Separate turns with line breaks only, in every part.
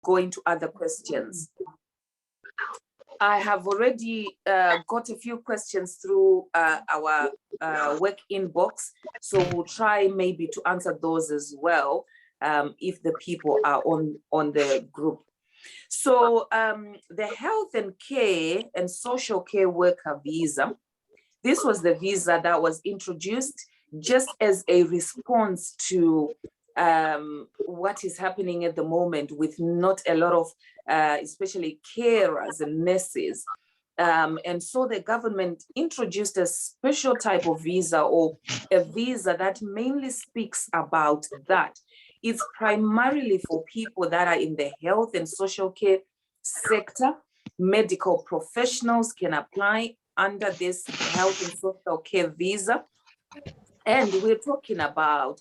go into other questions. I have already got a few questions through our work inbox, so we'll try maybe to answer those as well if the people are on the group. So the health and care and social care worker visa, this was the visa that was introduced just as a response to what is happening at the moment with not a lot of, especially carers and nurses. And so the government introduced a special type of visa, or a visa that mainly speaks about that. It's primarily for people that are in the health and social care sector. Medical professionals can apply under this health and social care visa. And we're talking about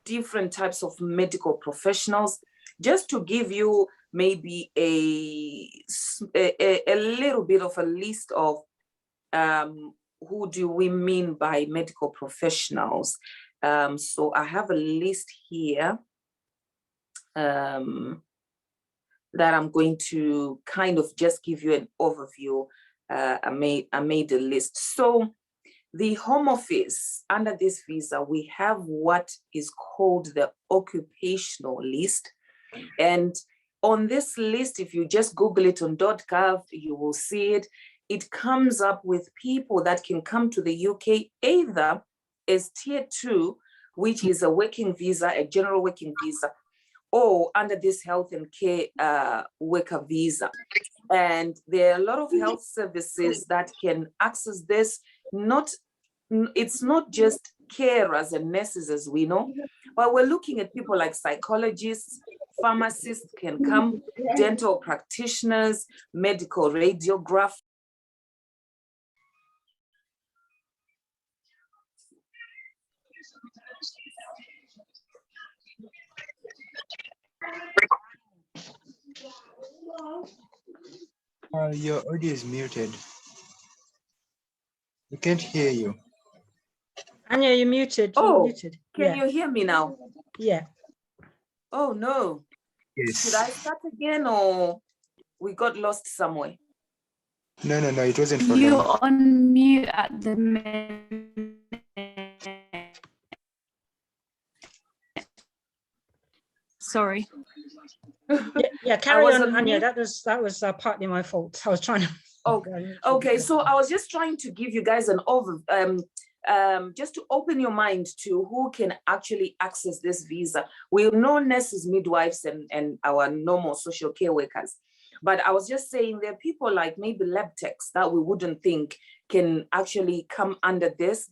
different types of medical professionals. Just to give you maybe a little bit of a list of who do we mean by medical professionals. So I have a list here that I'm going to kind of just give you an overview. I made a list. So the Home Office, under this visa, we have what is called the occupational list. And on this list, if you just Google it on .gov, you will see it. It comes up with people that can come to the UK either as Tier 2, which is a working visa, a general working visa, or under this health and care worker visa. And there are a lot of health services that can access this. It's not just carers and nurses, as we know, but we're looking at people like psychologists, pharmacists can come, dental practitioners, medical radiographers.
Your audio is muted. We can't hear you.
Anya, you're muted.
Oh,
you're muted.
Can you hear me now?
Yeah.
Oh, no.
Yes.
Should I start again, or we got lost somewhere?
No, it wasn't for
You're
long.
on mute at the minute. Sorry.
Yeah, carry on, Anya. That was partly my fault. I was trying to.
Okay, so I was just trying to give you guys an overview, just to open your mind to who can actually access this visa. We know nurses, midwives, and our normal social care workers. But I was just saying there are people like maybe lab techs that we wouldn't think can actually come under this.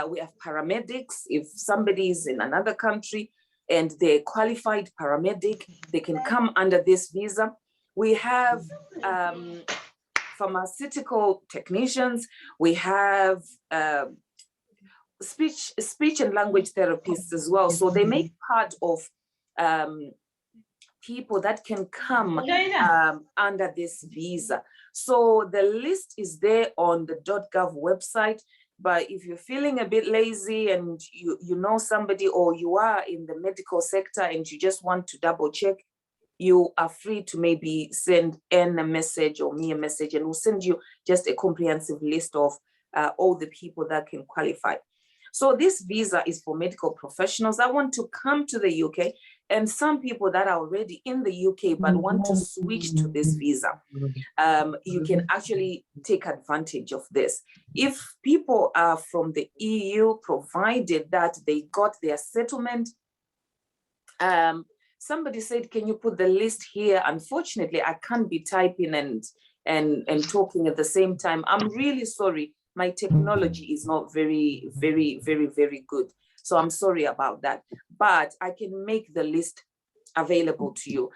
We have paramedics. If somebody is in another country and they're qualified paramedic, they can come under this visa. We have pharmaceutical technicians. We have speech and language therapists as well. So they make part of people that can come under this visa. So the list is there on the .gov website. But if you're feeling a bit lazy and you know somebody, or you are in the medical sector and you just want to double check, you are free to maybe send Anne a message or me a message, and we'll send you just a comprehensive list of all the people that can qualify. So this visa is for medical professionals that want to come to the UK, and some people that are already in the UK but want to switch to this visa. You can actually take advantage of this. If people are from the EU, provided that they got their settlement, somebody said, can you put the list here? Unfortunately, I can't be typing and talking at the same time. I'm really sorry. My technology is not very good. So I'm sorry about that. But I can make the list available to you.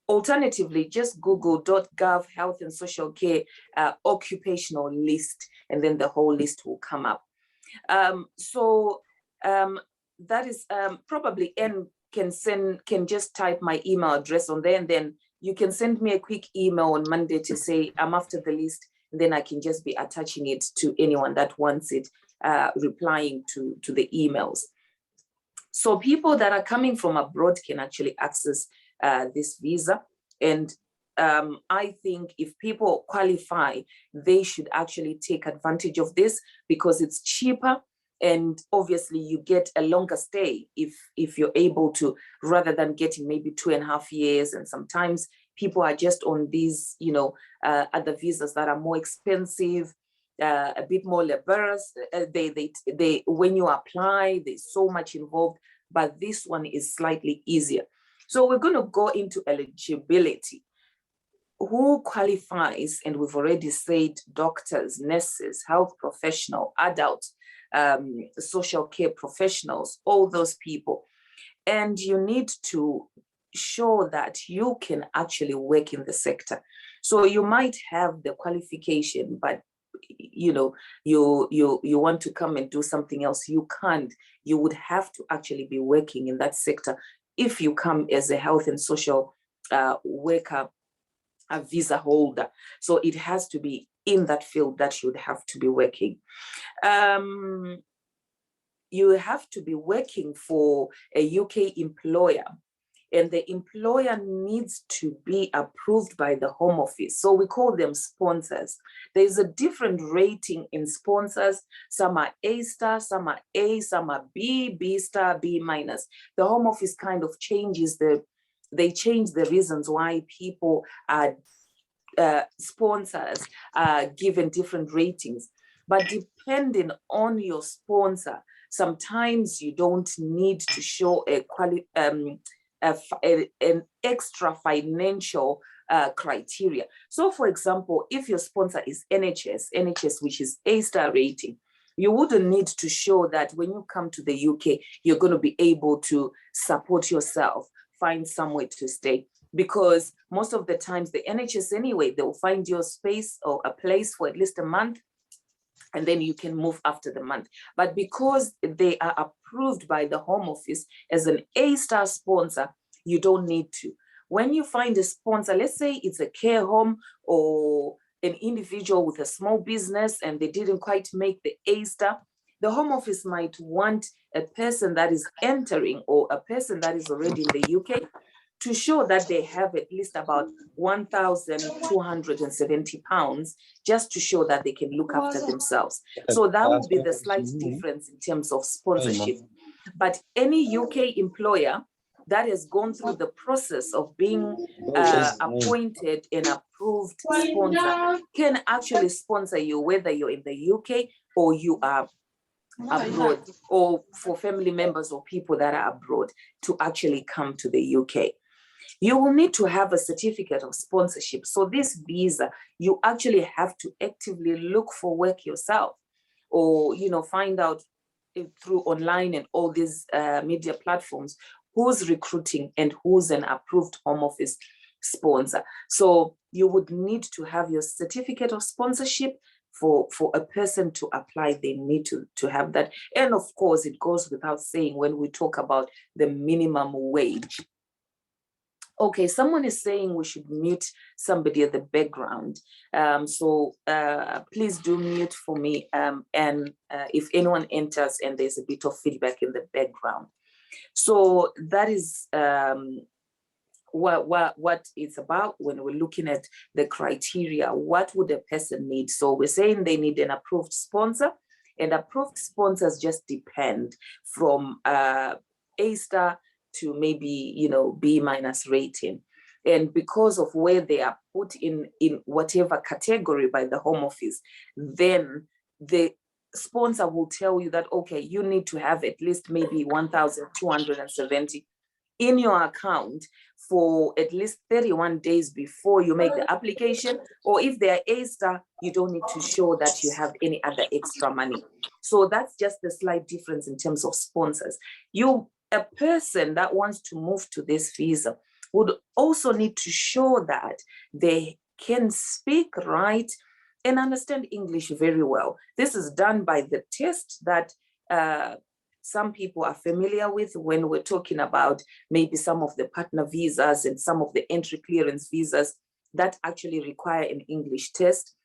Alternatively, just Google .gov health and social care occupational list, and then the whole list will come up. That is probably N can just type my email address on there, and then you can send me a quick email on Monday to say I'm after the list, and then I can just be attaching it to anyone that wants it, replying to the emails. So people that are coming from abroad can actually access this visa. And I think if people qualify, they should actually take advantage of this because it's cheaper. And obviously you get a longer stay if you're able to, rather than getting maybe 2.5 years. And sometimes people are just on these, other visas that are more expensive, a bit more laborious. They when you apply, there's so much involved, but this one is slightly easier. So we're going to go into eligibility. Who qualifies? And we've already said doctors, nurses, health professional, adults, social care professionals, all those people. And you need to show that you can actually work in the sector. So you might have the qualification, but you want to come and do something else, you can't. You would have to actually be working in that sector if you come as a health and social worker, a visa holder. So it has to be in that field that you'd have to be working. You have to be working for a UK employer, and the employer needs to be approved by the Home Office. So we call them sponsors. There's a different rating in sponsors. Some are A star, some are A, some are B, B star, B minus. The Home Office kind of changes they change the reasons why people are sponsors are given different ratings. But depending on your sponsor, sometimes you don't need to show an extra financial criteria. So for example, if your sponsor is NHS, which is A-star rating, you wouldn't need to show that when you come to the UK, you're going to be able to support yourself, find somewhere to stay. Because most of the times the NHS anyway, they'll find your space or a place for at least a month, and then you can move after the month. But because they are approved by the Home Office as an A-star sponsor, you don't need to. When you find a sponsor, let's say it's a care home or an individual with a small business and they didn't quite make the A-star, the Home Office might want a person that is entering or a person that is already in the UK to show that they have at least about £1,270, just to show that they can look after themselves. So that would be the slight difference in terms of sponsorship. But any UK employer that has gone through the process of being appointed and approved sponsor can actually sponsor you, whether you're in the UK or you are abroad, or for family members or people that are abroad to actually come to the UK. You will need to have a certificate of sponsorship. So this visa, you actually have to actively look for work yourself, or find out through online and all these media platforms who's recruiting and who's an approved Home Office sponsor. So you would need to have your certificate of sponsorship. For a person to apply, they need to have that. And of course, it goes without saying when we talk about the minimum wage. Okay, someone is saying we should mute somebody at the background. So please do mute for me. And if anyone enters and there's a bit of feedback in the background. So that is what it's about when we're looking at the criteria. What would a person need? So we're saying they need an approved sponsor, and approved sponsors just depend from A-star to maybe B- rating, and because of where they are put in whatever category by the Home Office, then the sponsor will tell you that, okay, you need to have at least maybe 1,270 in your account for at least 31 days before you make the application. Or if they are A-star, you don't need to show that you have any other extra money. So that's just the slight difference in terms of sponsors. A person that wants to move to this visa would also need to show that they can speak, write, and understand English very well. This is done by the test that some people are familiar with when we're talking about maybe some of the partner visas and some of the entry clearance visas that actually require an English test.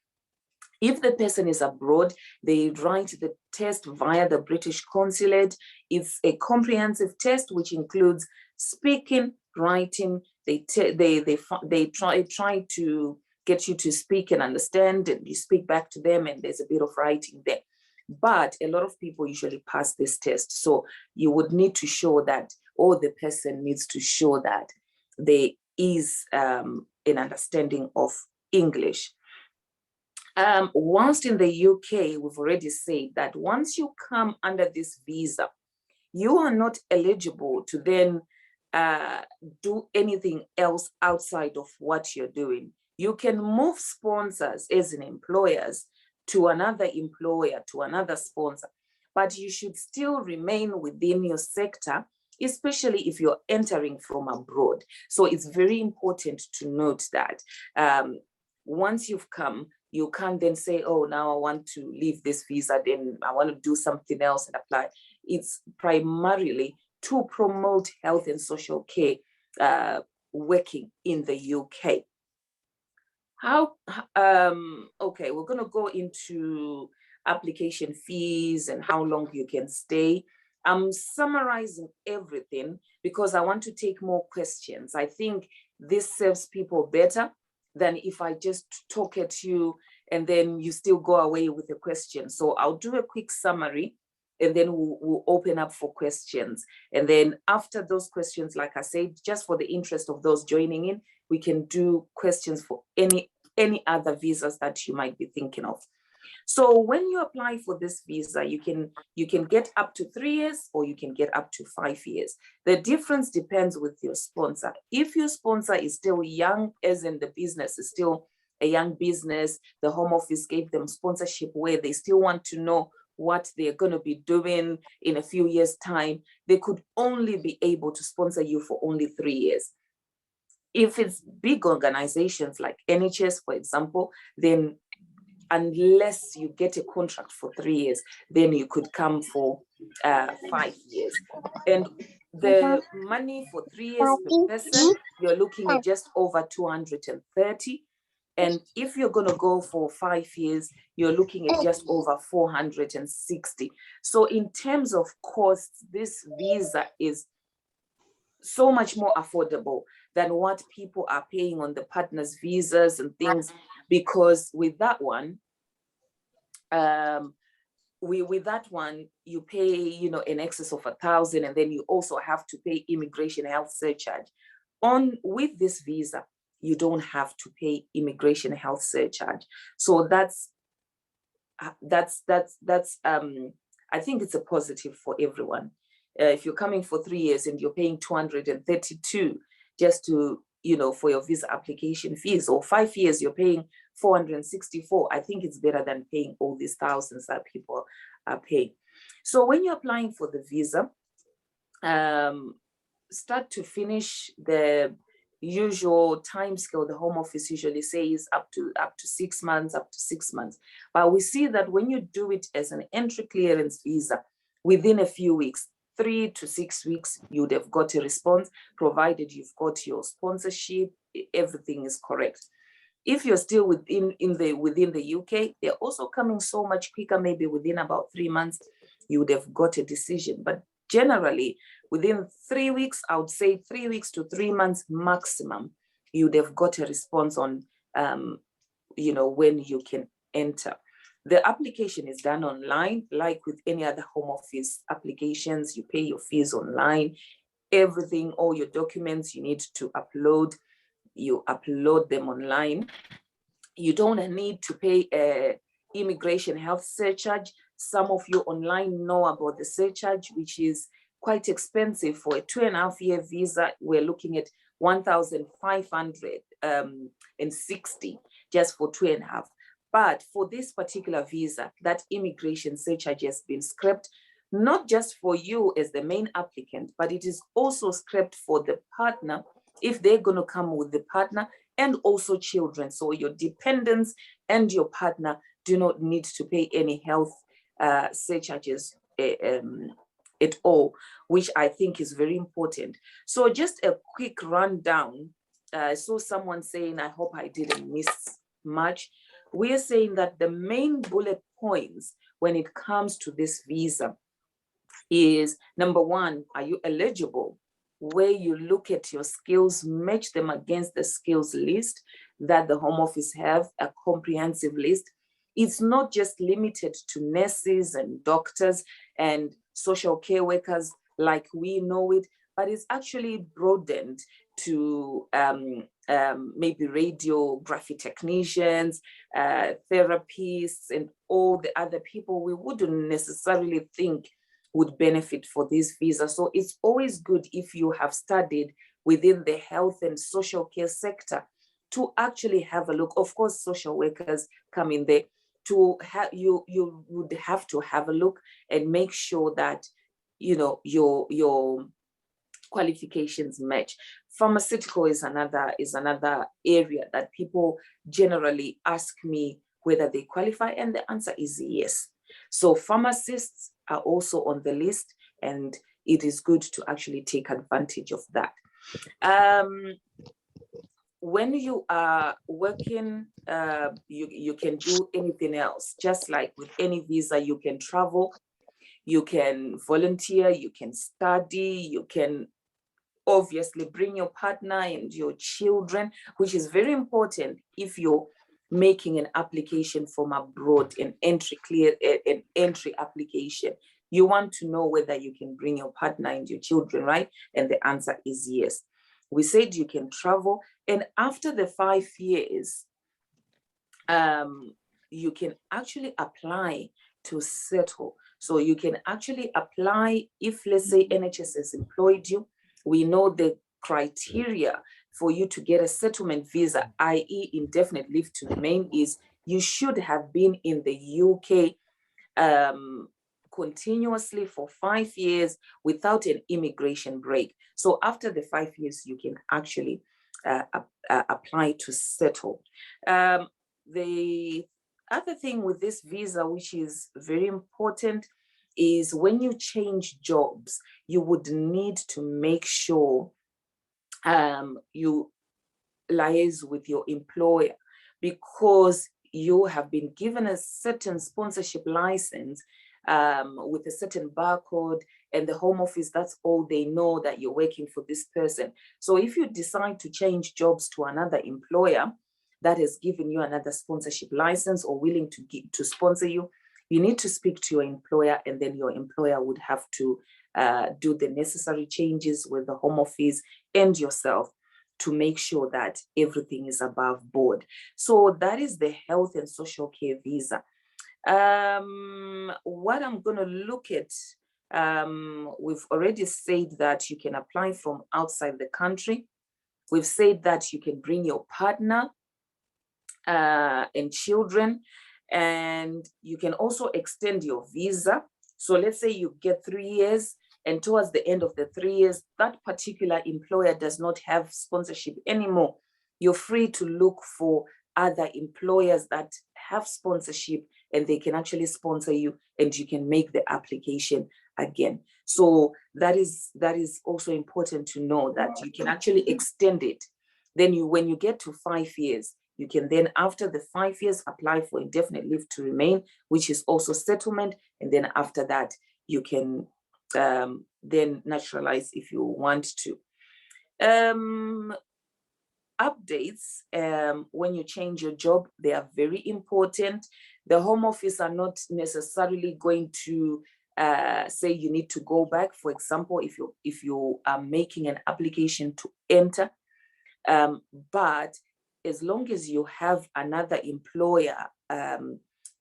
If the person is abroad, they write the test via the British consulate. It's a comprehensive test which includes speaking, writing, They try to get you to speak and understand, and you speak back to them, and there's a bit of writing there. But a lot of people usually pass this test. So you would need to show that, or the person needs to show that there is an understanding of English. Once in the UK, we've already said that once you come under this visa, you are not eligible to then do anything else outside of what you're doing. You can move sponsors as in employers to another employer, to another sponsor, but you should still remain within your sector, especially if you're entering from abroad. So it's very important to note that once you've come, you can't then say, oh, now I want to leave this visa, then I want to do something else and apply. It's primarily to promote health and social care working in the UK. Okay, we're going to go into application fees and how long you can stay. I'm summarizing everything because I want to take more questions. I think this serves people better than if I just talk at you and then you still go away with a question. So I'll do a quick summary and then we'll open up for questions. And then after those questions, like I said, just for the interest of those joining in, we can do questions for any other visas that you might be thinking of. So when you apply for this visa, you can get up to 3 years or you can get up to 5 years. The difference depends with your sponsor. If your sponsor is still young, as in the business is still a young business, the Home Office gave them sponsorship where they still want to know what they're going to be doing in a few years' time, they could only be able to sponsor you for only 3 years. If it's big organizations like NHS, for example, then unless you get a contract for 3 years, then you could come for 5 years. And the money for 3 years per person, you're looking at just over 230. And if you're going to go for 5 years, you're looking at just over 460. So in terms of costs, this visa is so much more affordable than what people are paying on the partners' visas and things, because with that one, you pay, in excess of 1,000, and then you also have to pay immigration health surcharge. With this visa, you don't have to pay immigration health surcharge. So that's I think it's a positive for everyone. If you're coming for 3 years and you're paying 232 just to, for your visa application fees, or 5 years, you're paying 464. I think it's better than paying all these thousands that people are paying. So when you're applying for the visa, start to finish, the usual time scale the Home Office usually says up to 6 months, but we see that when you do it as an entry clearance visa, within a few weeks, 3 to 6 weeks, you would have got a response, provided you've got your sponsorship, everything is correct. If you're still within the UK, they're also coming so much quicker. Maybe within about 3 months, you would have got a decision. But generally, within 3 weeks, I would say 3 weeks to 3 months maximum, you would have got a response on, when you can enter. The application is done online, like with any other Home Office applications. You pay your fees online. Everything, all your documents you need to upload, you upload them online. You don't need to pay immigration health surcharge. Some of you online know about the surcharge, which is quite expensive. For a 2.5-year visa, we're looking at 1,560 just for 2.5. But for this particular visa, that immigration surcharge has been scrapped, not just for you as the main applicant, but it is also scrapped for the partner if they're going to come with the partner, and also children. So your dependents and your partner do not need to pay any health surcharges at all, which I think is very important. So just a quick rundown. I saw someone saying, I hope I didn't miss much. We're saying that the main bullet points when it comes to this visa is, number one, are you eligible where you look at your skills, match them against the skills list that the Home Office have, a comprehensive list. It's not just limited to nurses and doctors and social care workers like we know it, but it's actually broadened to maybe radiography technicians, therapists, and all the other people we wouldn't necessarily think would benefit for this visa. So it's always good if you have studied within the health and social care sector to actually have a look. Of course, social workers come in there. To have you would have to have a look and make sure that your qualifications match. Pharmaceutical is another area that people generally ask me whether they qualify, and the answer is yes. So pharmacists are also on the list, and it is good to actually take advantage of that. When you are working, you can do anything else. Just like with any visa, you can travel, you can volunteer, you can study, you can obviously bring your partner and your children, which is very important if you're making an application from abroad, an entry application. You want to know whether you can bring your partner and your children, right? And the answer is yes. We said you can travel, and after the 5 years, you can actually apply to settle. So you can actually apply if, let's say, NHS has employed you. We know the criteria for you to get a settlement visa, i.e. indefinite leave to remain, is you should have been in the UK continuously for 5 years without an immigration break. So after the 5 years, you can actually apply to settle. The other thing with this visa, which is very important, is when you change jobs, you would need to make sure you liaise with your employer, because you have been given a certain sponsorship license with a certain barcode, and the Home Office, that's all they know, that you're working for this person. So if you decide to change jobs to another employer that has given you another sponsorship license or willing to sponsor you, you need to speak to your employer, and then your employer would have to do the necessary changes with the Home Office and yourself to make sure that everything is above board. So that is the health and social care visa. What I'm going to look at, we've already said that you can apply from outside the country. We've said that you can bring your partner and children, and you can also extend your visa. So let's say you get 3 years, and towards the end of the 3 years, that particular employer does not have sponsorship anymore. You're free to look for other employers that have sponsorship, and they can actually sponsor you, and you can make the application again. So that is also important to know, that you can actually extend it. Then when you get to 5 years, you can then, after the 5 years, apply for indefinite leave to remain, which is also settlement. And then after that, you can then naturalize if you want to. Updates, when you change your job, they are very important. The Home Office are not necessarily going to say you need to go back. For example, if you are making an application to enter, but as long as you have another employer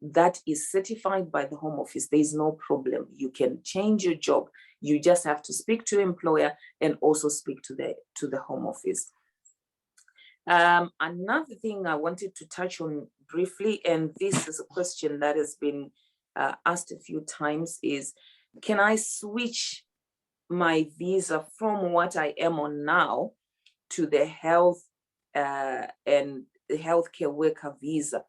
that is certified by the Home Office, there is no problem. You can change your job. You just have to speak to your employer and also speak to the Home Office. Another thing I wanted to touch on briefly, and this is a question that has been asked a few times, is can I switch my visa from what I am on now to the health and the healthcare worker visa?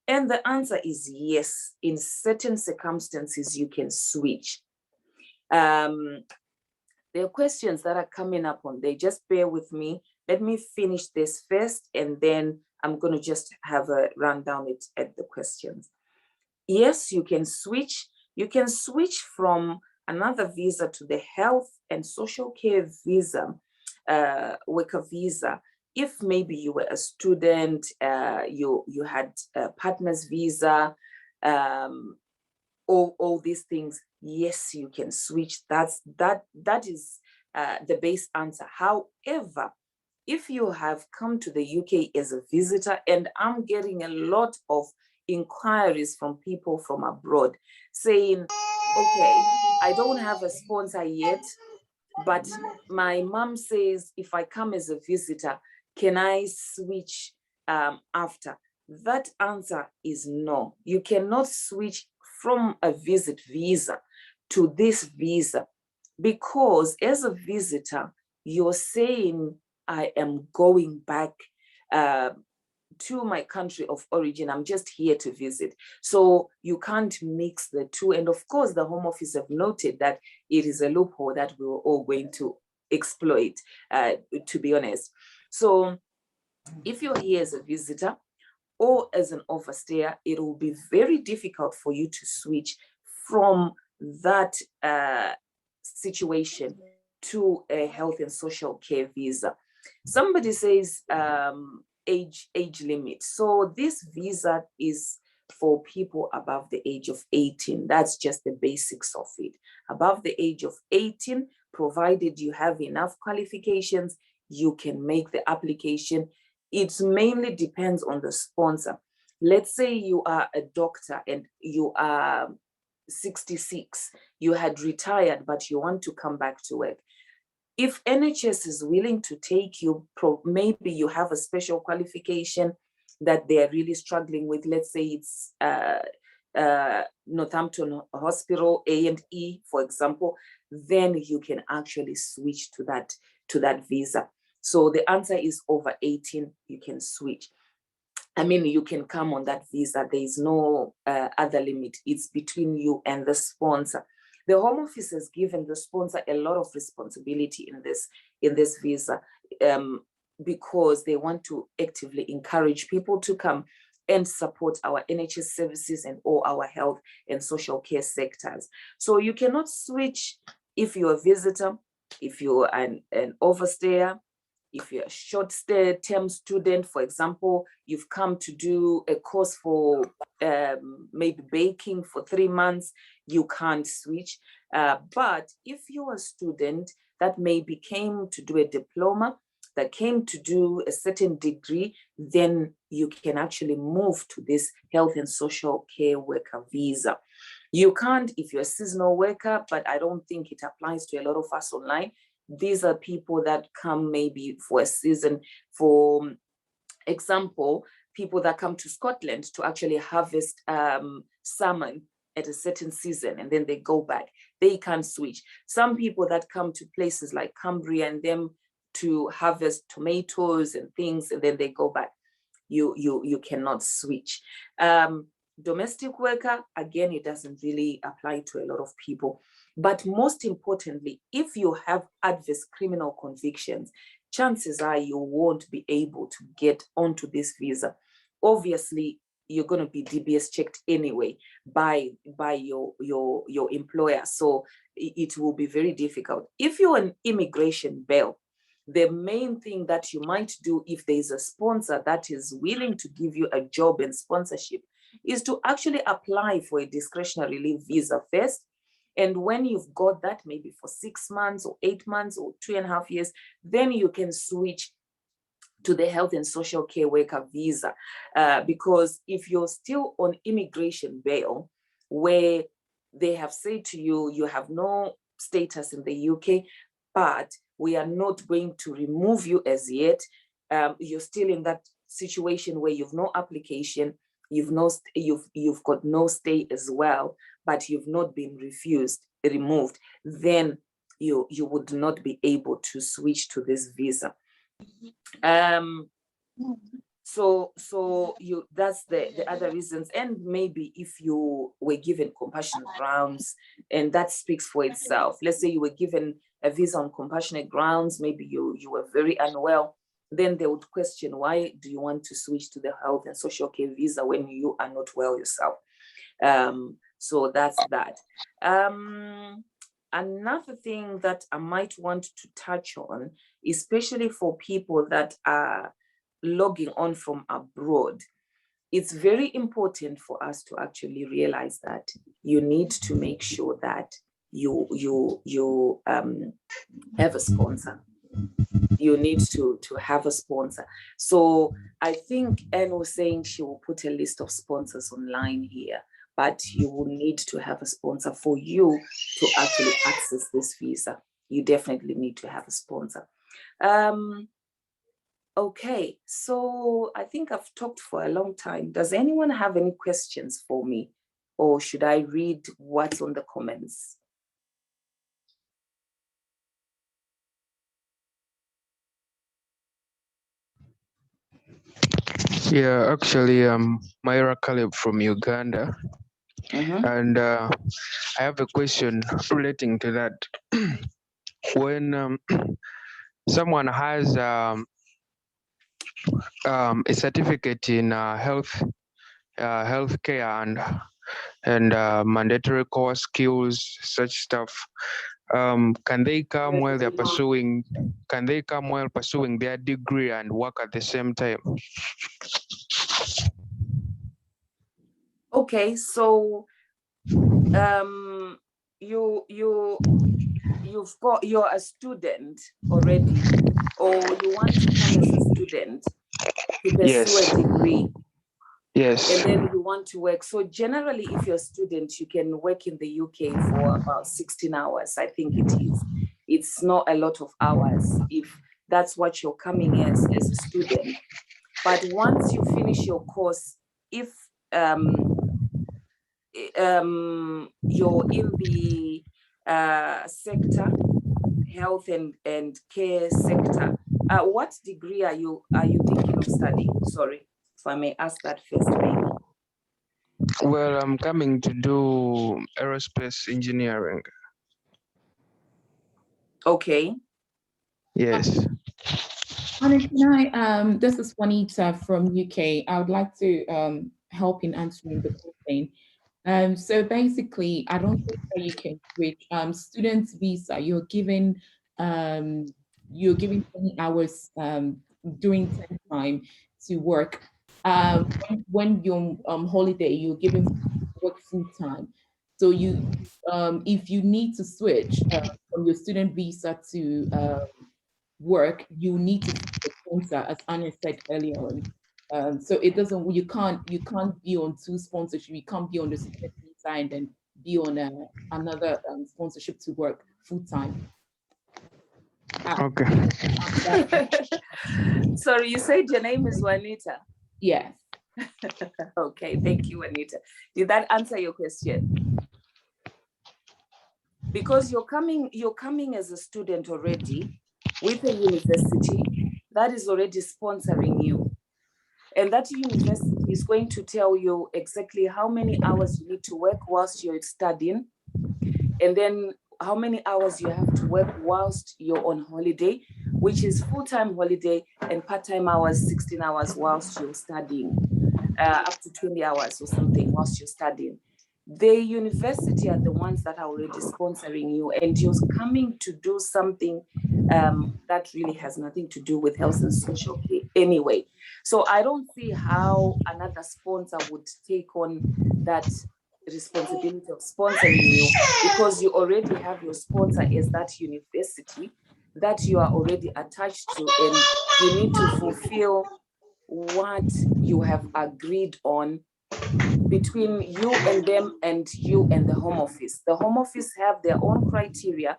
And the answer is yes. In certain circumstances, you can switch. There are questions that are coming up on there. Just bear with me. Let me finish this first, and then I'm going to just have a rundown at the questions. Yes, you can switch. You can switch from another visa to the health and social care visa, worker visa. If maybe you were a student, you had a partner's visa, all these things, yes, you can switch. That is the base answer. However, if you have come to the UK as a visitor, and I'm getting a lot of inquiries from people from abroad saying, okay, I don't have a sponsor yet, but my mom says if I come as a visitor, can I switch after? That answer is no. You cannot switch from a visit visa to this visa, because as a visitor, you're saying, I am going back to my country of origin. I'm just here to visit. So you can't mix the two. And of course, the Home Office have noted that it is a loophole that we were all going to exploit, to be honest. So if you're here as a visitor or as an overstayer, it will be very difficult for you to switch from that situation to a health and social care visa. Somebody says age limit. So this visa is for people above the age of 18. That's just the basics of it. Above the age of 18, provided you have enough qualifications, you can make the application. It mainly depends on the sponsor. Let's say you are a doctor and you are 66, you had retired, but you want to come back to work. If NHS is willing to take you, maybe you have a special qualification that they're really struggling with. Let's say it's Northampton Hospital, A&E, for example, then you can actually switch to that visa. So the answer is over 18, you can switch. I mean, you can come on that visa. There is no other limit. It's between you and the sponsor. The Home Office has given the sponsor a lot of responsibility in this visa, because they want to actively encourage people to come and support our NHS services and all our health and social care sectors. So you cannot switch if you're a visitor, if you're an overstayer, if you're a short-term student. For example, you've come to do a course for maybe baking for 3 months, you can't switch. But if you're a student that maybe came to do a diploma, that came to do a certain degree, then you can actually move to this health and social care worker visa. You can't if you're a seasonal worker, but I don't think it applies to a lot of us online. These are people that come maybe for a season. For example, people that come to Scotland to actually harvest salmon at a certain season and then they go back. They can't switch. Some people that come to places like Cumbria and them to harvest tomatoes and things and then they go back. You cannot switch. Domestic worker, again, it doesn't really apply to a lot of people. But most importantly, if you have adverse criminal convictions, chances are you won't be able to get onto this visa. Obviously, you're going to be DBS checked anyway by your employer. So it will be very difficult. If you're an immigration bail, the main thing that you might do if there's a sponsor that is willing to give you a job and sponsorship is to actually apply for a discretionary leave visa first. And when you've got that, maybe for 6 months or 8 months or 2.5 years, then you can switch to the health and social care worker visa. Because if you're still on immigration bail, where they have said to you, you have no status in the UK, but we are not going to remove you as yet. You're still in that situation where you've no application, you've got no stay as well, but you've not been removed, then you would not be able to switch to this visa. So that's the other reasons. And maybe if you were given compassionate grounds, and that speaks for itself. Let's say you were given a visa on compassionate grounds, maybe you were very unwell, then they would question, why do you want to switch to the health and social care visa when you are not well yourself? So that's that. Another thing that I might want to touch on, especially for people that are logging on from abroad, it's very important for us to actually realize that you need to make sure that you have a sponsor. You need to have a sponsor. So I think Anne was saying she will put a list of sponsors online here, but you will need to have a sponsor for you to actually access this visa. You definitely need to have a sponsor. Okay, so I think I've talked for a long time. Does anyone have any questions for me? Or should I read what's on the comments?
Yeah, actually, Myra Caleb from Uganda. And I have a question relating to that. When someone has a certificate in healthcare and mandatory core skills, such stuff, can they come while they're pursuing? Can they come while pursuing their degree and work at the same time?
Okay, so you're a student already, or you want to come as a student to pursue a degree.
Yes.
And then you want to work. So generally, if you're a student, you can work in the UK for about 16 hours, I think it is. It's not a lot of hours if that's what you're coming as a student. But once you finish your course, if you're in the sector, health and care sector, what degree are you thinking of studying? Sorry, if I may ask that first, maybe.
Well, I'm coming to do aerospace engineering.
Okay.
Yes.
This is Juanita from UK. I would like to help in answering the question. So basically, I don't think that you can switch student visa. You're given 20 hours during 10 time to work. When you're on holiday, you're given work full time. So you, if you need to switch from your student visa to work, you need to sponsor, as Anya said earlier on. So it doesn't. You can't be on two sponsorship. You can't be on the student visa and then be on another sponsorship to work full time.
Okay.
Sorry, you said your name is Juanita.
Yes.
Okay, thank you, Juanita. Did that answer your question? Because you're coming as a student already with a university that is already sponsoring you. And that university is going to tell you exactly how many hours you need to work whilst you're studying, and then how many hours you have to work whilst you're on holiday, which is full-time holiday, and part-time hours, 16 hours whilst you're studying, up to 20 hours or something whilst you're studying. The university are the ones that are already sponsoring you, and you're coming to do something that really has nothing to do with health and social care anyway. So I don't see how another sponsor would take on that responsibility of sponsoring you, because you already have your sponsor as that university that you are already attached to, and you need to fulfill what you have agreed on between you and them and you and the Home Office. The Home Office have their own criteria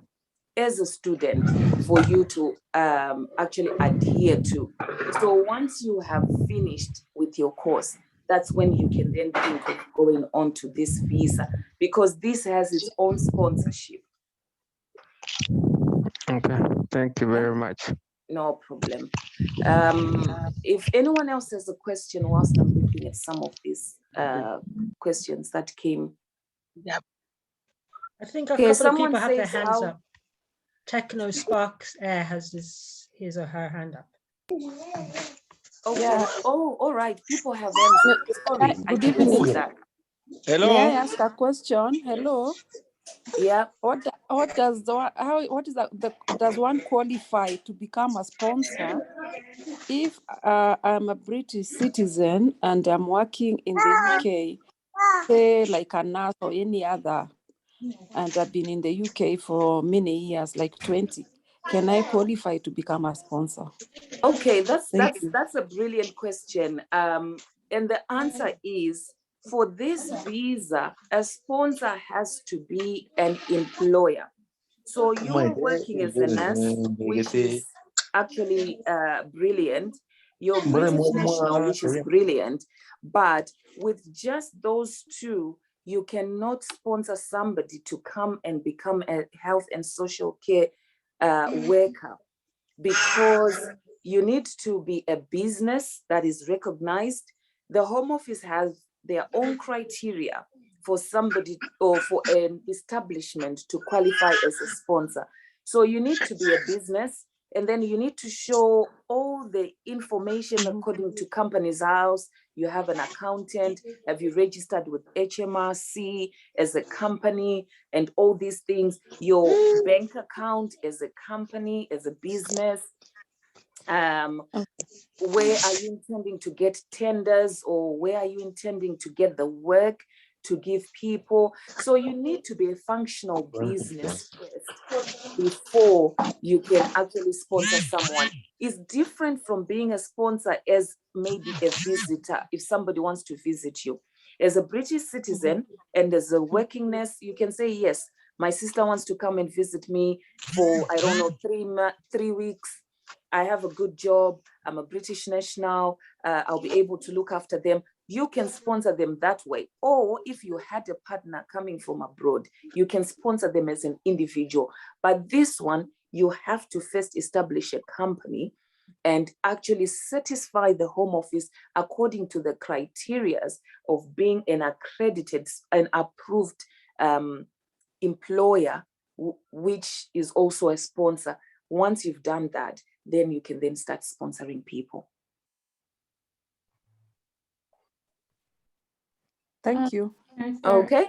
as a student for you to actually adhere to. So once you have finished with your course, that's when you can then think of going on to this visa, because this has its own sponsorship.
Okay, thank you very much.
No problem. If anyone else has a question whilst I'm looking at some of these questions that came.
Yep. I think a couple of people have their hands up. Techno Sparks has his or her hand up.
Okay. Yeah. Oh, all right. People have hands up. Sorry,
good evening.
That.
Hello. May I ask a question? Hello.
Yeah.
what does what is that? Does one qualify to become a sponsor if I'm a British citizen and I'm working in the UK, say like a nurse or any other, and I've been in the UK for many years, like 20? Can I qualify to become a sponsor?
Okay, that's a brilliant question. And the answer is, for this visa, a sponsor has to be an employer. So you're working as a nurse, which is actually brilliant. You're British national, which is brilliant. But with just those two, you cannot sponsor somebody to come and become a health and social care worker, because you need to be a business that is recognized. The Home Office has their own criteria for somebody or for an establishment to qualify as a sponsor. So you need to be a business, and then you need to show all the information according to Companies House. You have an accountant. Have you registered with HMRC as a company, and all these things? Your bank account as a company, as a business. Where are you intending to get tenders, or where are you intending to get the work to give people? So you need to be a functional business first before you can actually sponsor someone. It's different from being a sponsor as maybe a visitor. If somebody wants to visit you as a British citizen and as a working nurse, you can say, yes, my sister wants to come and visit me for, I don't know, 3 weeks. I have a good job. I'm a British national. I'll be able to look after them. You can sponsor them that way. Or if you had a partner coming from abroad, you can sponsor them as an individual. But this one, you have to first establish a company and actually satisfy the Home Office according to the criteria of being an accredited and approved employer, which is also a sponsor. Once you've done that, then you can then start sponsoring people.
Thank you.
Okay.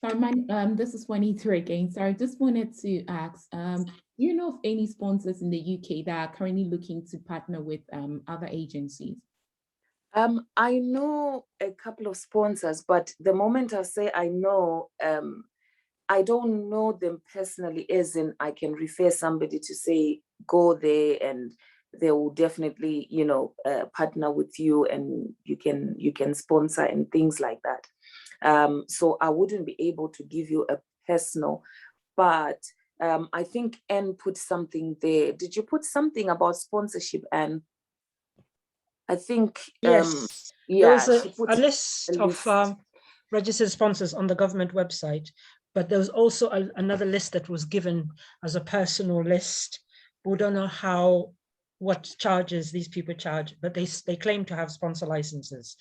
So this is Juanita again. So I just wanted to ask, do you know of any sponsors in the UK that are currently looking to partner with other agencies?
I know a couple of sponsors, but the moment I say I know, I don't know them personally, as in I can refer somebody to say, go there and they will definitely, partner with you, and you can sponsor and things like that. So I wouldn't be able to give you a personal, but I think Anne put something there. Did you put something about sponsorship, Anne? I think,
yes.
Yeah,
there was a list of registered sponsors on the government website, but there was also another list that was given as a personal list. We don't know what charges these people charge, but they claim to have sponsor licenses.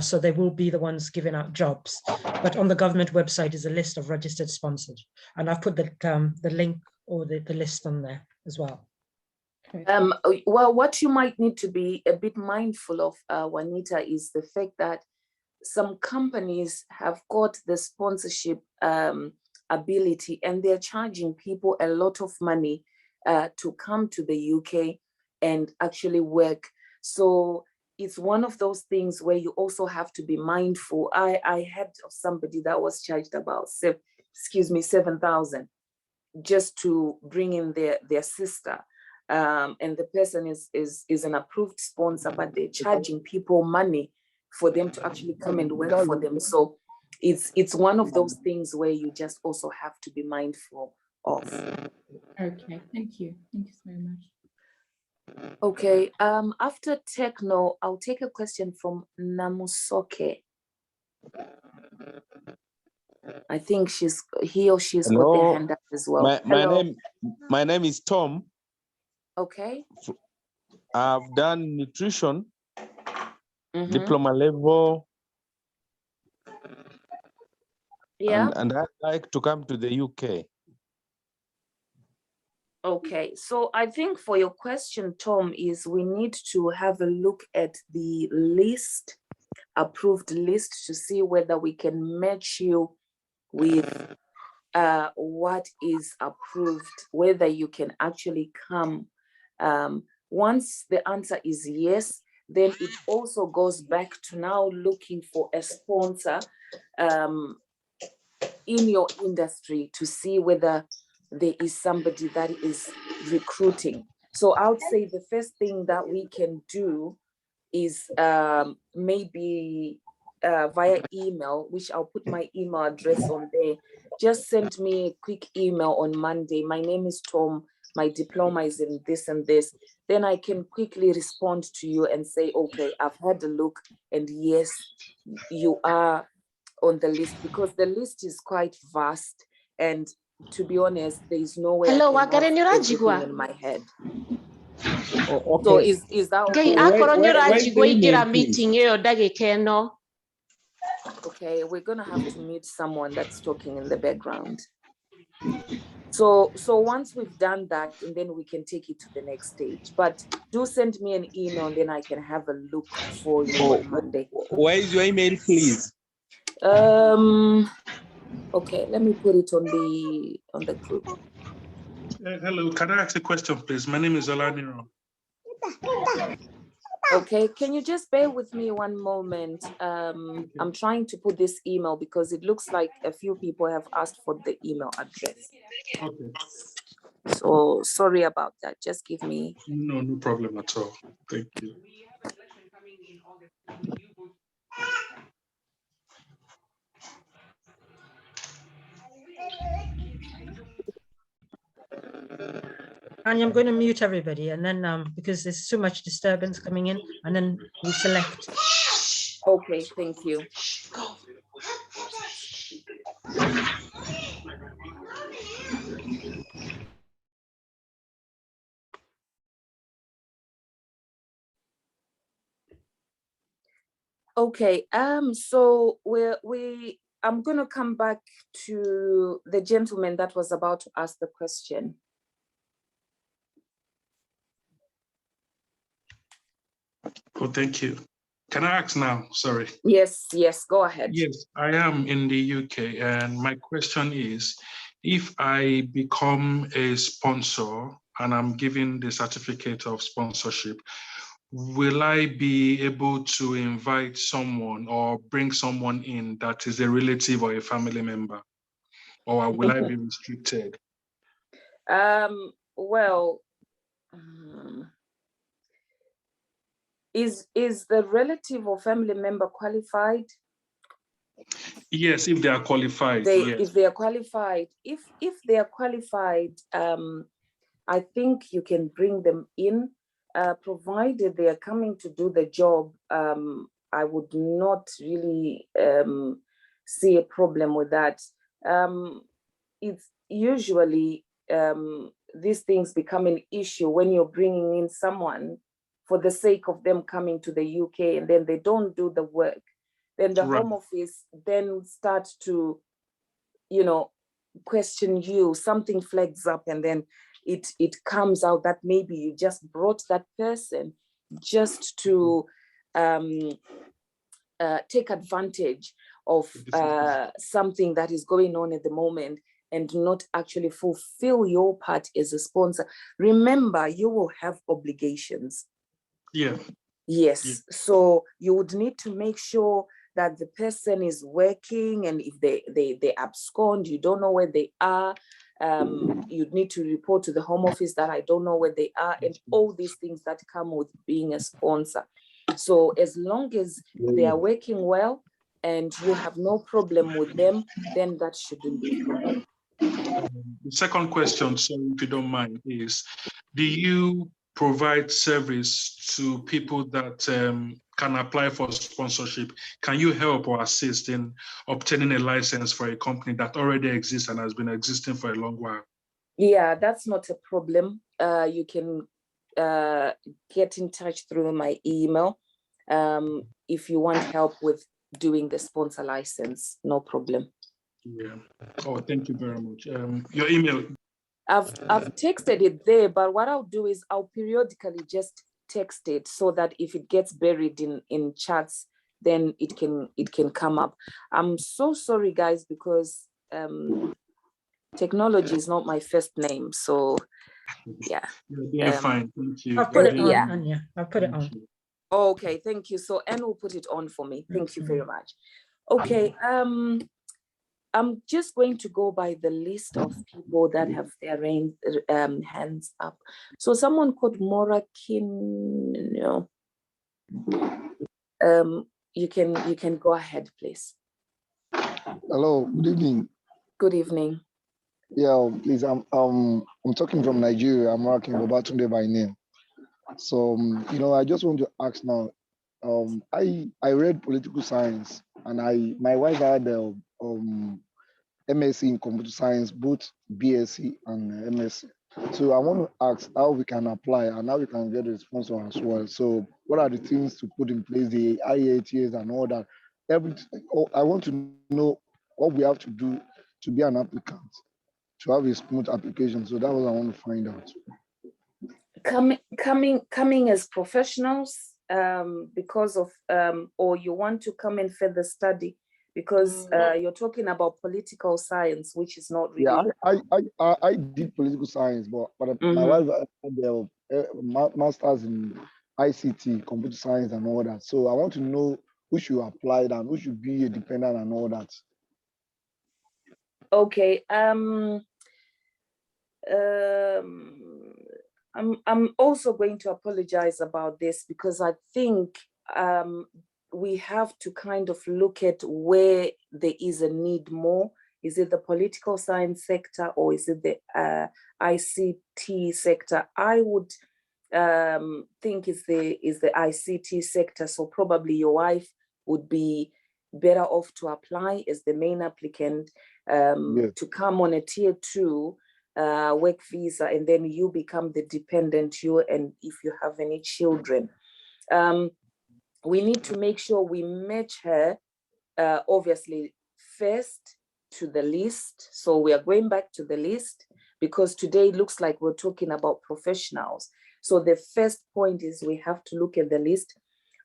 So they will be the ones giving out jobs. But on the government website is a list of registered sponsors. And I've put the link or the list on there as well.
Well, what you might need to be a bit mindful of, Juanita, is the fact that some companies have got the sponsorship ability, and they're charging people a lot of money to come to the UK and actually work. So it's one of those things where you also have to be mindful. I had somebody that was charged about 7,000 just to bring in their sister. And the person is an approved sponsor, but they're charging people money for them to actually come and work for them. So it's one of those things where you just also have to be mindful of.
Okay, thank you. Thank you so much.
Okay, after Techno, I'll take a question from Namusoke. I think he or she's got their hand up as well.
My name is Tom.
Okay.
I've done nutrition, diploma level.
Yeah.
And I'd like to come to the UK.
Okay, so I think for your question, Tom, is we need to have a look at the list, approved list, to see whether we can match you with what is approved, whether you can actually come. Once the answer is yes, then it also goes back to now looking for a sponsor in your industry to see whether there is somebody that is recruiting. So I would say the first thing that we can do is maybe via email, which I'll put my email address on there. Just send me a quick email on Monday. My name is Tom. My diploma is in this and this. Then I can quickly respond to you and say, okay, I've had a look, and yes, you are on the list, because the list is quite vast. And to be honest, there is no way
Hello,
I can have
Wagarenyo
everything
Rajigwa.
in my head.
Oh,
So
okay.
is that
Gai
okay?
akoronyo
Write the
Rajigwa igira
email, please.
meeting eyo dagika eno.
Okay, we're gonna have to mute someone that's talking in the background. So once we've done that, and then we can take it to the next stage. But do send me an email, and then I can have a look for you on Monday.
Where is your email, please?
Okay, let me put it on the group.
Hello, can I ask a question, please? My name is Olaniro.
Okay, can you just bear with me one moment? I'm trying to put this email because it looks like a few people have asked for the email address.
Okay.
So sorry about that. Just give me.
No problem at all. Thank you.
And I'm going to mute everybody, and then because there's so much disturbance coming in, and then we select.
Okay, thank you. Okay, so I'm gonna come back to the gentleman that was about to ask the question.
Oh, thank you. Can I ask now? Sorry.
Yes, go ahead.
Yes, I am in the UK, and my question is, if I become a sponsor and I'm given the certificate of sponsorship, will I be able to invite someone or bring someone in that is a relative or a family member, or will I be restricted?
Well, is the relative or family member qualified?
Yes, if they are qualified. Yes.
If they are qualified, if they are qualified, I think you can bring them in, provided they are coming to do the job. I would not really see a problem with that. It's usually these things become an issue when you're bringing in someone for the sake of them coming to the UK, and then they don't do the work. Then the Home Office then start to, question you. Something flags up, and then it comes out that maybe you just brought that person just to take advantage of something that is going on at the moment, and not actually fulfill your part as a sponsor. Remember, you will have obligations.
Yeah.
Yes.
Yeah.
So you would need to make sure that the person is working, and if they abscond, you don't know where they are. You'd need to report to the Home Office that I don't know where they are, and all these things that come with being a sponsor. So as long as they are working well and you have no problem with them, then that shouldn't be a problem.
The second question, so if you don't mind, is do you provide service to people that can apply for sponsorship? Can you help or assist in obtaining a license for a company that already exists and has been existing for a long while?
Yeah, that's not a problem. You can get in touch through my email if you want help with doing the sponsor license. No problem.
Yeah. Oh, thank you very much. Your email.
I've texted it there, but what I'll do is I'll periodically just text it so that if it gets buried in chats, then it can come up. I'm so sorry, guys, because Technology is not my first name, so yeah.
You're doing fine. Thank you.
I've put it on,
Yeah.
Anya. I've put it on.
Okay, thank you. So Anne will put it on for me. Thank you very much. Okay, I'm just going to go by the list of people that have their hands up. So someone called Mora Kino. You can go ahead, please.
Hello, good evening.
Good evening.
Yeah, please, I'm talking from Nigeria. I'm working Babatunde by name. So I just want to ask now. I read political science, and my wife had MSc in computer science, both BSc and MSc. So I want to ask how we can apply and how we can get a sponsor as well. So what are the things to put in place, the IATs and all that? I want to know what we have to do to be an applicant, to have a smooth application. So that's what I want to find out.
Coming as professionals because of or you want to come and further study because you're talking about political science, which is not really.
Yeah, I did political science, but my wife had the masters in ICT, computer science, and all that. So I want to know who should apply and who should be a dependent and all that.
Okay. I'm also going to apologize about this because I think we have to kind of look at where there is a need more. Is it the political science sector or is it the ICT sector? I would think is the ICT sector. So probably your wife would be better off to apply as the main applicant to come on a tier 2 work visa, and then you become the dependent, and if you have any children. We need to make sure we match her, obviously, first to the list. So we are going back to the list because today it looks like we're talking about professionals. So the first point is we have to look at the list.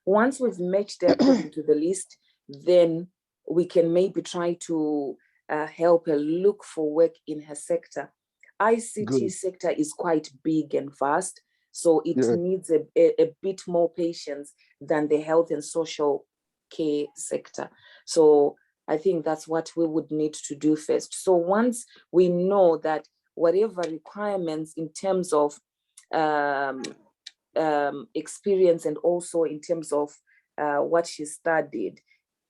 Once we've matched her according to the list, then we can maybe try to help her look for work in her sector. ICT sector is quite big and vast, so it needs a bit more patience than the health and social care sector. So I think that's what we would need to do first. So once we know that whatever requirements in terms of experience and also in terms of what she studied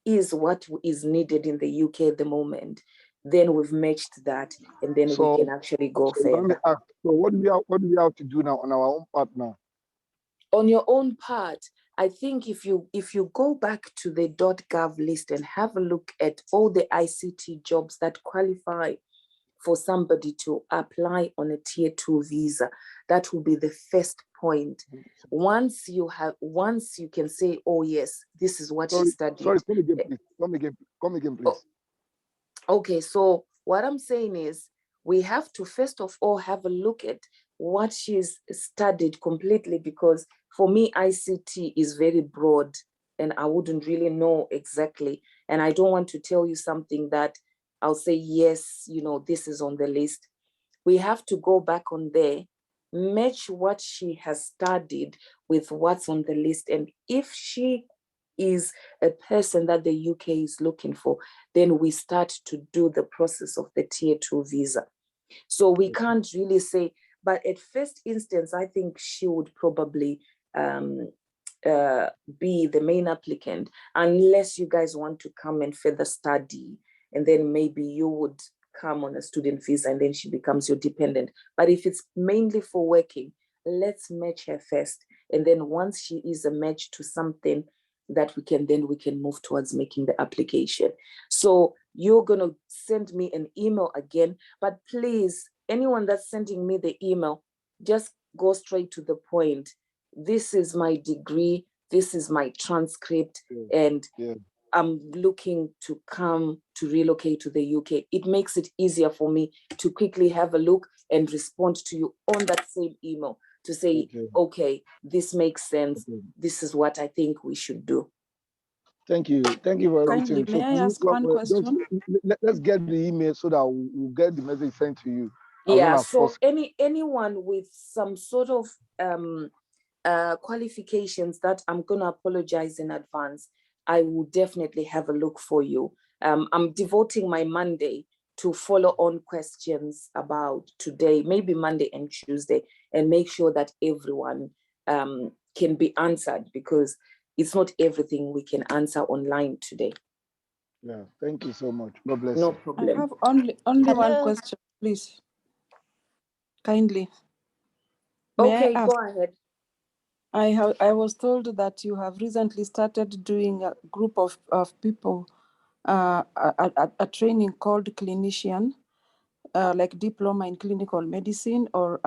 is what is needed in the UK at the moment, then we've matched that, and then we can actually go further.
So what do we have to do now on our own part now?
On your own part, I think if you go back to the .gov list and have a look at all the ICT jobs that qualify for somebody to apply on a tier 2 visa, that will be the first point. Once you can say, oh yes, this is what she studied.
Sorry, come again, please.
Okay, so what I'm saying is we have to first of all have a look at what she's studied completely, because for me, ICT is very broad and I wouldn't really know exactly. And I don't want to tell you something that I'll say, yes, this is on the list. We have to go back on there, match what she has studied with what's on the list. And if she is a person that the UK is looking for, then we start to do the process of the tier 2 visa. So we can't really say, but at first instance, I think she would probably be the main applicant, unless you guys want to come and further study, and then maybe you would come on a student visa and then she becomes your dependent. But if it's mainly for working, let's match her first. And then once she is a match to something that we can move towards making the application. So you're going to send me an email again, but please, anyone that's sending me the email, just go straight to the point. This is my degree, this is my transcript, and I'm looking to come to relocate to the UK. It makes it easier for me to quickly have a look and respond to you on that same email to say, okay, this makes sense. This is what I think we should do.
Thank you for
Kindly,
everything. So
may I
can you,
ask one
just
question?
let's get the email so that we'll get the message sent to you as soon
Yeah,
as
so
possible.
anyone with some sort of qualifications that I'm gonna apologize in advance, I will definitely have a look for you. I'm devoting my Monday to follow on questions about today, maybe Monday and Tuesday, and make sure that everyone can be answered, because it's not everything we can answer online today.
Yeah, thank you so much. God bless
No
you.
I
problem.
have only one
Hello.
question, please. Kindly. May
Okay,
I ask?
go ahead.
I was told that you have recently started doing a group of people, a training called clinician, like diploma in clinical medicine, or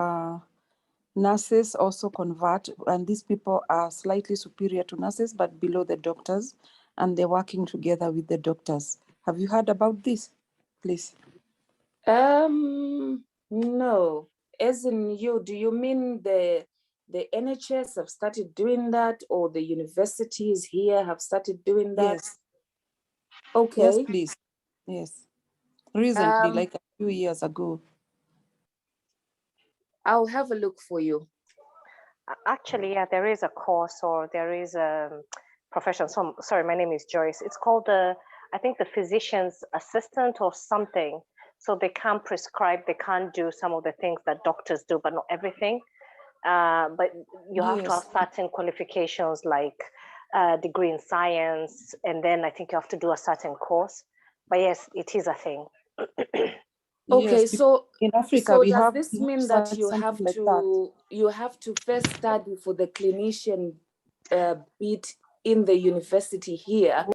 nurses also convert, and these people are slightly superior to nurses but below the doctors, and they're working together with the doctors. Have you heard about this, please?
No. As in you, do you mean the NHS have started doing that, or the universities here have started doing that?
Yes.
Okay.
Yes, please. Yes. Recently,
Um,
like a few years ago.
I'll have a look for you.
Actually, yeah, there is a course, or there is a profession. So, sorry, my name is Joyce. It's called I think the physician's assistant or something. So they can prescribe, they can do some of the things that doctors do, but not everything. But you have to have
Yes.
certain qualifications, like degree in science, and then I think you have to do a certain course. But yes, it is a thing.
Okay,
Yes,
so
in Africa we
does
have
this mean that you have
something like that.
to first study for the clinician bit in the university here,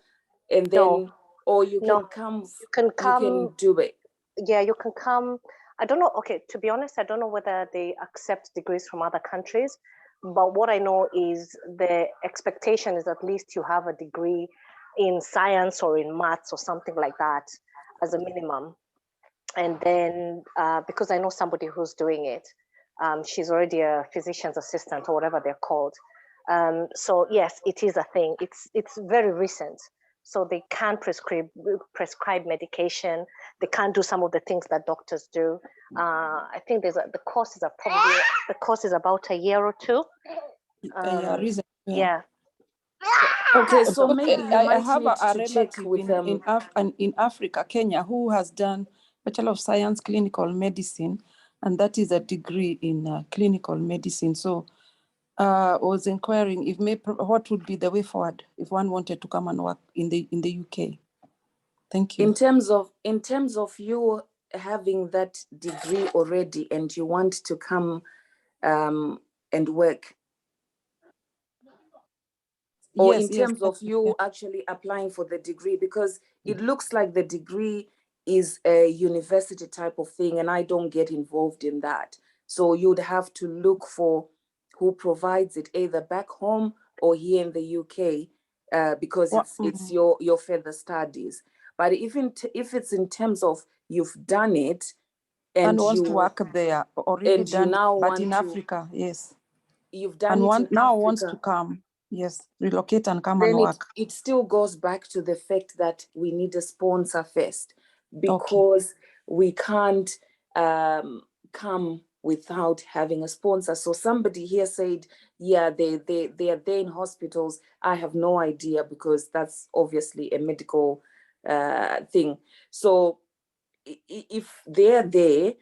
and then,
No,
or you
no,
can come,
you can come.
you can do it?
Yeah, you can come. I don't know. Okay, to be honest, I don't know whether they accept degrees from other countries, but what I know is the expectation is at least you have a degree in science or in maths or something like that as a minimum. And then because I know somebody who's doing it, she's already a physician's assistant or whatever they're called. So yes, it is a thing. It's very recent. So they can prescribe medication. They can do some of the things that doctors do. I think the course is about a year or two.
Yeah, recent.
Yeah.
Okay, so
Because
maybe you
I
might
have
need
a
to check
relative
with them.
in Africa, Kenya, who has done Bachelor of Science Clinical Medicine, and that is a degree in clinical medicine. So I was inquiring if what would be the way forward if one wanted to come and work in the UK. Thank you.
In terms of you having that degree already and you want to come and work, or
Yes,
in
yes.
terms of you actually applying for the degree, because it looks like the degree is a university type of thing and I don't get involved in that. So you'd have to look for who provides it either back home or here in the UK, because it's your further studies. But even if it's in terms of you've done it and
wants
you
to work there, already
and you
done,
now
but
want
in
to,
Africa, yes.
you've done
And
it in
now
Africa,
wants to come, yes, relocate and come
then
and work.
it still goes back to the fact that we need a sponsor first, because we can't come without having a sponsor. So somebody here said, yeah, they are there in hospitals. I have no idea, because that's obviously a medical thing. So if they're there,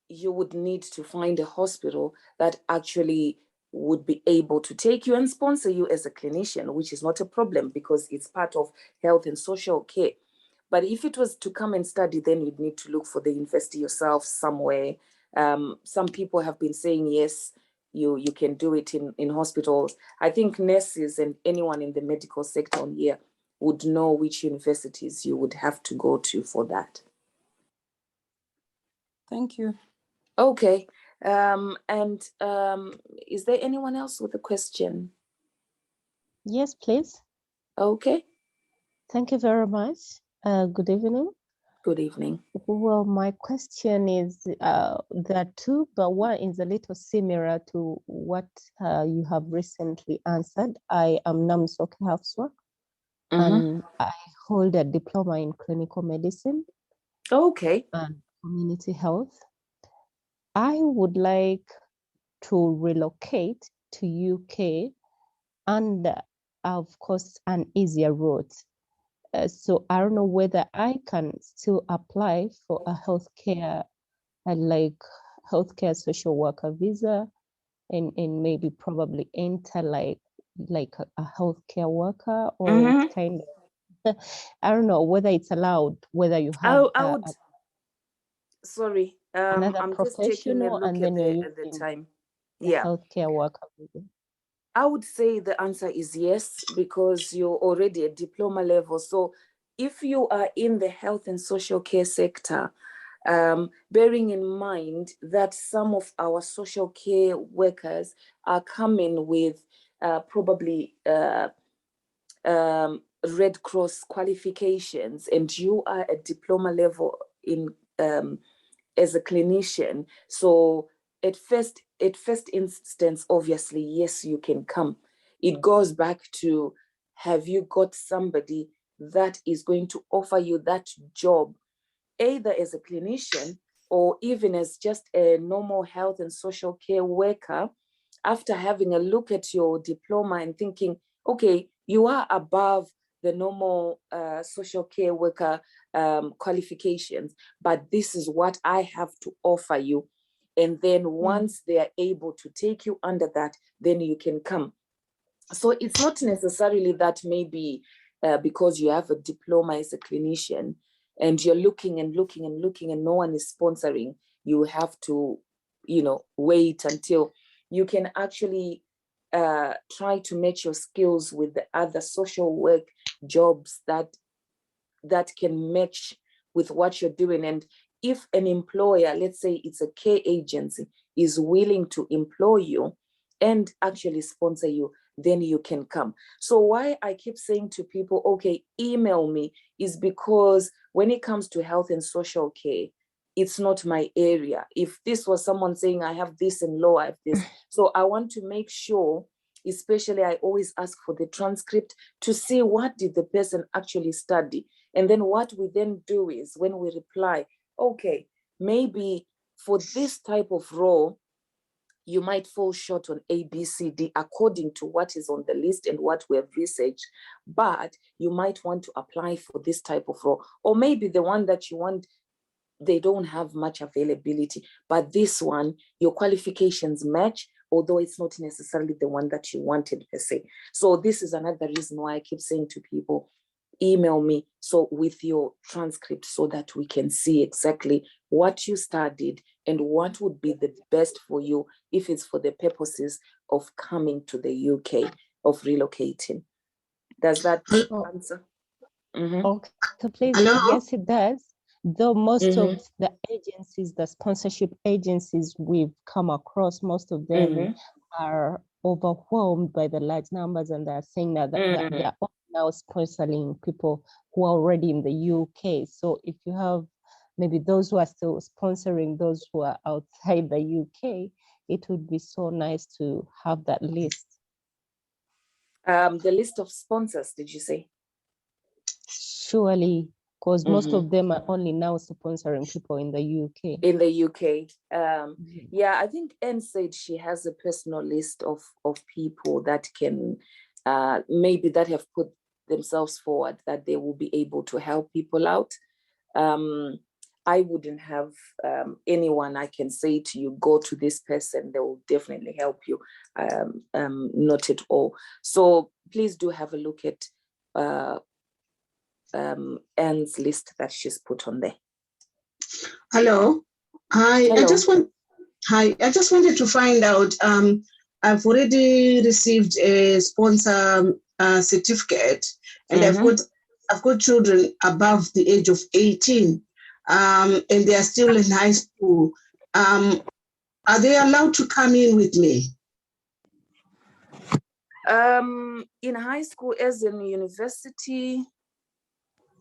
you would need to find a hospital that actually would be able to take you and sponsor you as a clinician, which is not a problem because it's part of health and social care. But if it was to come and study, then you'd need to look for the university yourself somewhere. Some people have been saying, yes, you can do it in hospitals. I think nurses and anyone in the medical sector here would know which universities you would have to go to for that.
Thank you.
Okay. Is there anyone else with a question?
Yes, please.
Okay.
Thank you very much. Good evening.
Good evening.
Well, my question is, there are two, but one is a little similar to what you have recently answered. I am Namsoke Hafswa. and I hold a diploma in clinical medicine.
Okay.
And community health. I would like to relocate to UK and of course an easier route. So I don't know whether I can still apply for a healthcare healthcare social worker visa and maybe probably enter like a healthcare worker, or it's kind of I don't know whether it's allowed, whether you have
I would sorry,
another
I'm just taking a
professional
look
and
at
then you're
the
using
time.
the
Yeah,
healthcare worker visa.
I would say the answer is yes, because you're already at diploma level. So if you are in the health and social care sector, bearing in mind that some of our social care workers are coming with probably Red Cross qualifications, and you are at diploma level in as a clinician. So at first instance, obviously, yes, you can come. It goes back to, have you got somebody that is going to offer you that job, either as a clinician or even as just a normal health and social care worker, after having a look at your diploma and thinking, okay, you are above the normal social care worker qualifications, but this is what I have to offer you. And then once they are able to take you under that, then you can come. So it's not necessarily that maybe because you have a diploma as a clinician and you're looking and looking and looking and no one is sponsoring, you have to, wait until you can actually try to match your skills with the other social work jobs that can match with what you're doing. And if an employer, let's say it's a care agency, is willing to employ you and actually sponsor you, then you can come. So why I keep saying to people, okay, email me, is because when it comes to health and social care, it's not my area. If this was someone saying, I have this in law, I have this. So I want to make sure, especially I always ask for the transcript to see what did the person actually study. And then what we then do is when we reply, okay, maybe for this type of role, you might fall short on A, B, C, D, according to what is on the list and what we have researched, but you might want to apply for this type of role. Or maybe the one that you want, they don't have much availability, but this one, your qualifications match, although it's not necessarily the one that you wanted per se. So this is another reason why I keep saying to people, email me so with your transcript so that we can see exactly what you studied and what would be the best for you if it's for the purposes of coming to the UK, of relocating. Does that answer?
Okay, so please,
Hello?
yes, it does. Though most of the agencies, the sponsorship agencies we've come across, most of them are overwhelmed by the large numbers, and they're saying that they're now sponsoring people who are already in the UK. So if you have maybe those who are still sponsoring those who are outside the UK, it would be so nice to have that list.
The list of sponsors, did you say?
Surely, because most of them are only now sponsoring people in the UK.
In the UK. Yeah, I think Anne said she has a personal list of people that can maybe that have put themselves forward, that they will be able to help people out. I wouldn't have anyone I can say to you, go to this person, they will definitely help you. Not at all. So please do have a look at Anne's list that she's put on there.
Hello. Hi.
Hello.
I just wanted to find out. I've already received a sponsor certificate, and I've got children above the age of 18, and they are still in high school. Are they allowed to come in with me?
In high school, as in university?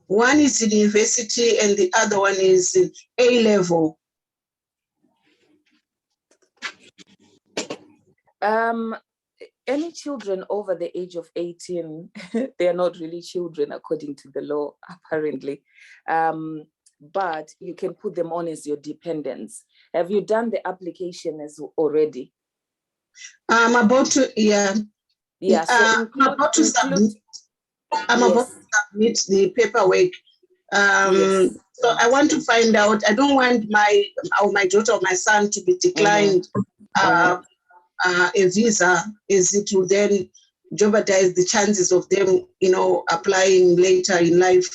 One is in university and the other one is in A level.
Any children over the age of 18, they are not really children according to the law, apparently. But you can put them on as your dependents. Have you done the application as already?
I'm about to, yeah.
Yeah, so
I'm about to submit the paperwork. So I want to find out, I don't want my daughter or my son to be declined a visa, as it will then jeopardize the chances of them, applying later in life,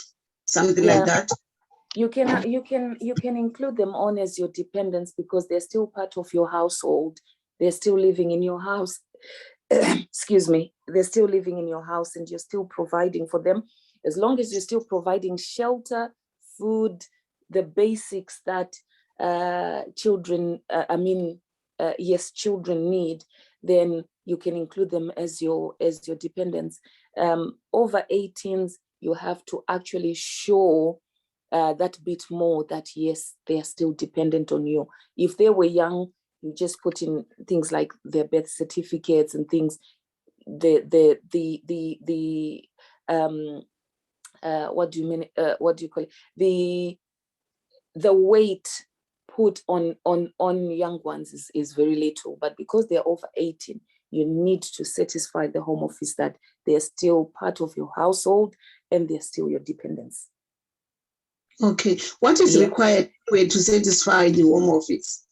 something like that.
You can include them on as your dependents because they're still part of your household. They're still living in your house. Excuse me. They're still living in your house and you're still providing for them. As long as you're still providing shelter, food, the basics that children need, then you can include them as your dependents. Over 18s, you have to actually show that bit more that yes, they are still dependent on you. If they were young, you just put in things like their birth certificates and things. What do you mean? What do you call it? The weight put on young ones is very little, but because they're over 18, you need to satisfy the Home Office that they're still part of your household and they're still your dependents.
Okay, what is required to satisfy the Home Office?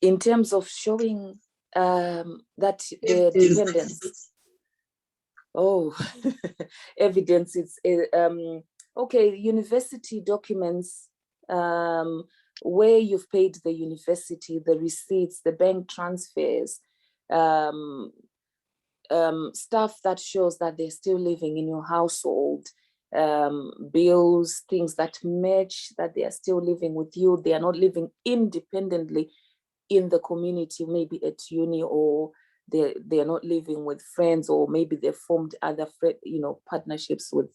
In terms of showing that they're dependents. Oh, evidence, it's okay, university documents, where you've paid the university, the receipts, the bank transfers, stuff that shows that they're still living in your household, bills, things that match that they are still living with you. They are not living independently in the community, maybe at uni, or they are not living with friends, or maybe they formed other partnerships with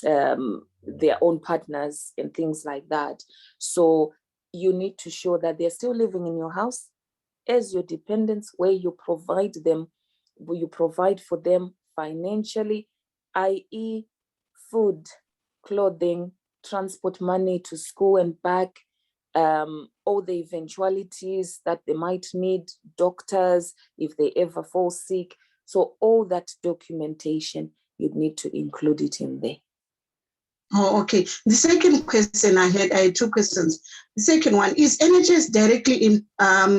their own partners and things like that. So you need to show that they're still living in your house as your dependents, where you provide for them financially, i.e. food, clothing, transport money to school and back, all the eventualities that they might need, doctors, if they ever fall sick. So all that documentation, you need to include it in there.
Oh, okay. The second question I had two questions. The second one, is NHS directly in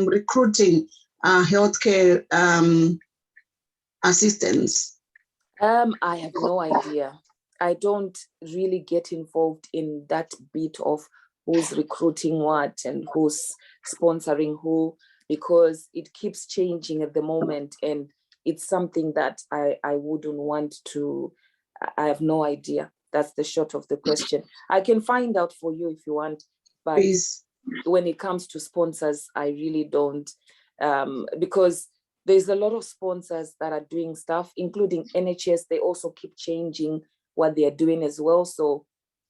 recruiting healthcare assistants?
I have no idea. I don't really get involved in that bit of who's recruiting what and who's sponsoring who, because it keeps changing at the moment, and it's something that I wouldn't want to. I have no idea. That's the short of the question. I can find out for you if you want, but
please,
when it comes to sponsors, I really don't, because there's a lot of sponsors that are doing stuff, including NHS. They also keep changing what they are doing as well. So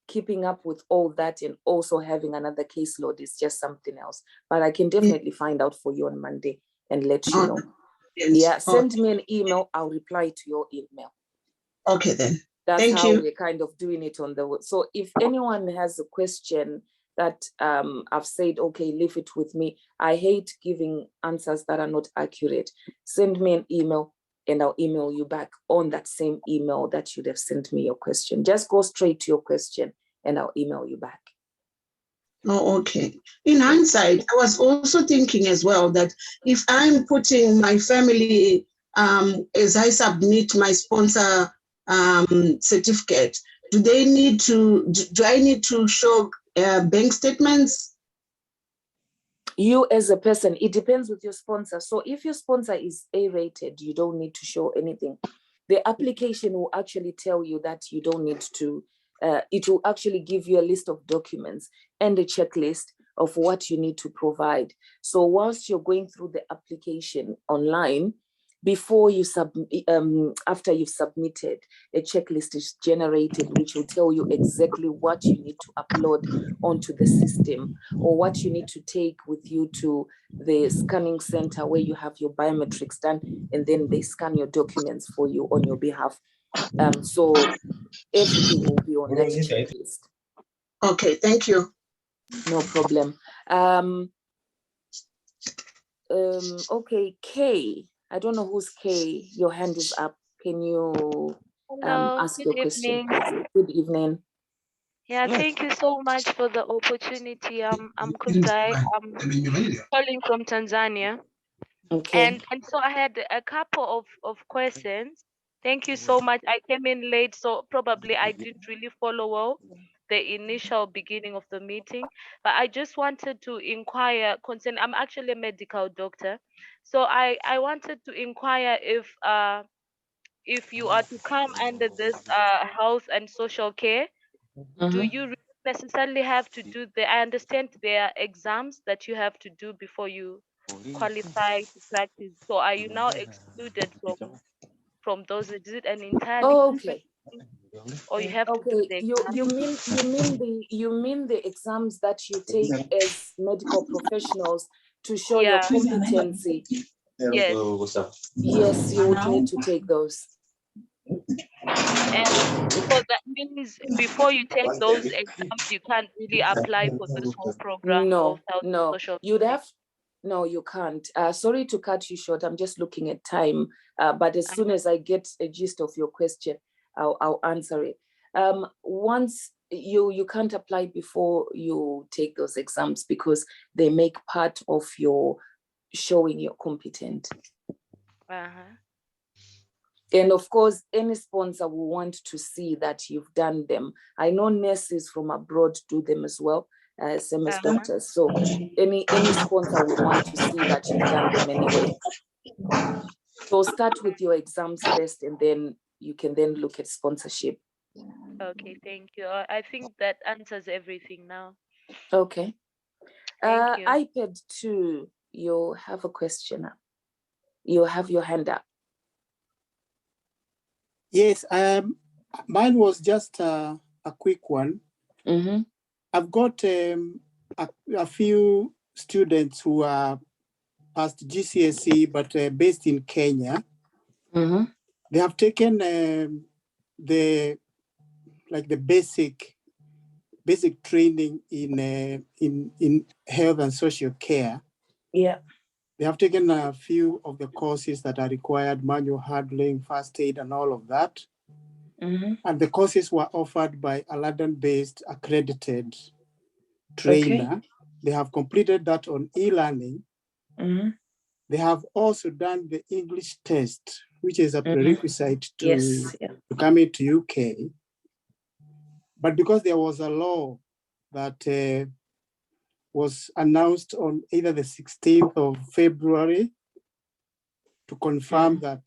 keeping up with all that and also having another caseload is just something else. But I can definitely find out for you on Monday and let you know. Yeah, send me an email. I'll reply to your email.
Okay, then.
That's
Thank
how
you.
we're kind of doing it on the. So if anyone has a question that I've said, okay, leave it with me. I hate giving answers that are not accurate. Send me an email and I'll email you back on that same email that you'd have sent me your question. Just go straight to your question and I'll email you back.
Oh, okay. In hindsight, I was also thinking as well that if I'm putting my family, as I submit my sponsor certificate, do I need to show bank statements?
You as a person, it depends with your sponsor. So if your sponsor is A-rated, you don't need to show anything. The application will actually tell you that you don't need to, it will actually give you a list of documents and a checklist of what you need to provide. So whilst you're going through the application online, before you after you've submitted, a checklist is generated which will tell you exactly what you need to upload onto the system, or what you need to take with you to the scanning center where you have your biometrics done, and then they scan your documents for you on your behalf. So everything will be on that checklist.
Okay, thank you.
No problem. Okay, Kay. I don't know who's Kay. Your hand is up. Can you
Hello,
ask
good
your question,
evening.
please? Good evening.
Yeah, thank you so much for the opportunity. I'm Kusai. I'm calling from Tanzania.
Okay.
And so I had a couple of questions. Thank you so much. I came in late, so probably I didn't really follow well the initial beginning of the meeting. But I just wanted to inquire concern. I'm actually a medical doctor. So I wanted to inquire if you are to come under this health and social care, do you really necessarily have to do I understand there are exams that you have to do before you qualify to practice. So are you now excluded from those? Is it an entirely different
Okay.
thing, or you have to do
Okay.
the
You
exam?
mean the exams that you take as medical professionals to show your
Yeah.
competency?
Yes.
Yes, you would need to take those.
And so that means before you take those exams, you can't really apply for this whole program of health and social
You'd
care.
have, no, you can't. Sorry to cut you short. I'm just looking at time. But as soon as I get a gist of your question, I'll answer it. Once you can't apply before you take those exams, because they make part of your showing you're competent. And of course, any sponsor will want to see that you've done them. I know nurses from abroad do them as well, same as doctors. So any sponsor would want to see that you've done them anyway. So start with your exams first, and then you can then look at sponsorship.
Okay, thank you. I think that answers everything now.
Okay.
Thank you.
iPad 2, you have a question. You have your hand up.
Yes, mine was just a quick one. I've got a few students who are past GCSE, but based in Kenya. They have taken the basic training in health and social care.
Yeah.
They have taken a few of the courses that are required, manual handling, first aid, and all of that. And the courses were offered by a London-based accredited trainer. Okay. They have completed that on e-learning. They have also done the English test, which is a prerequisite to come into UK. But because there was a law that was announced on either the 16th of February to confirm that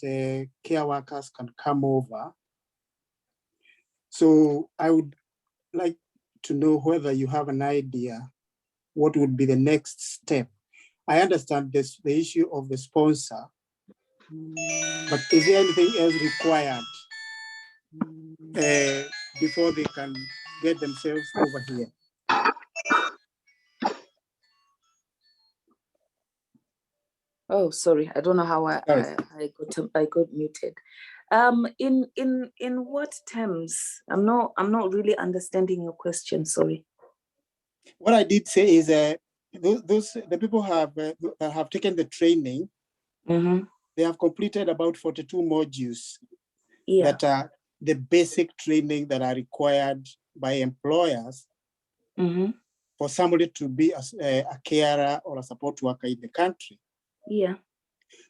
care workers can come over. So I would like to know whether you have an idea what would be the next step. I understand the issue of the sponsor, but is there anything else required before they can get themselves over here?
Oh, sorry. I don't know how I got muted. In what terms? I'm not really understanding your question. Sorry.
What I did say is the people have taken the training. They have completed about 42 modules that are the basic training that are required by employers for somebody to be a carer or a support worker in the country.
Yeah.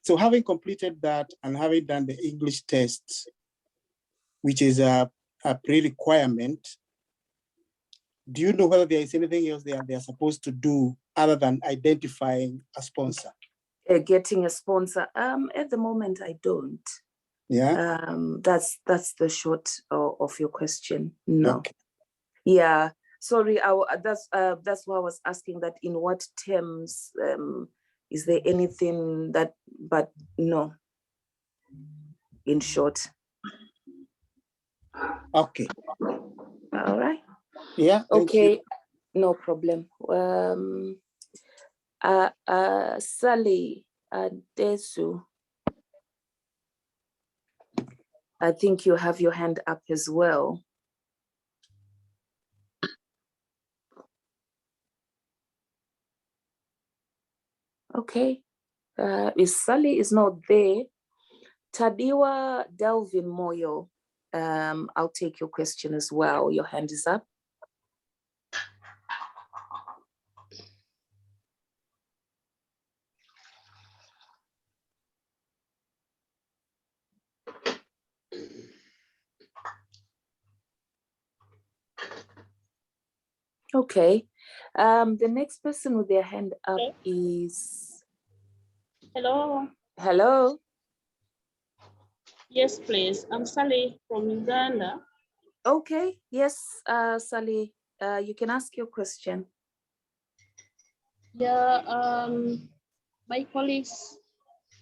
So having completed that and having done the English tests, which is a pre-requirement, do you know whether there is anything else they are supposed to do other than identifying a sponsor?
Getting a sponsor. At the moment, I don't.
Yeah.
That's the short of your question. No.
Okay.
Yeah. Sorry. That's why I was asking that. In what terms? Is there anything that? But no. in short.
Okay.
All right.
Yeah.
Okay, no problem. Sally Desu, I think you have your hand up as well. Okay, if Sally is not there, Tadiwa Delvin Moyo, I'll take your question as well. Your hand is up. Okay, the next person with their hand up is...
Hello.
Hello.
Yes, please. I'm Sally from Uganda.
Okay, yes, Sally, you can ask your question.
Yeah, my colleagues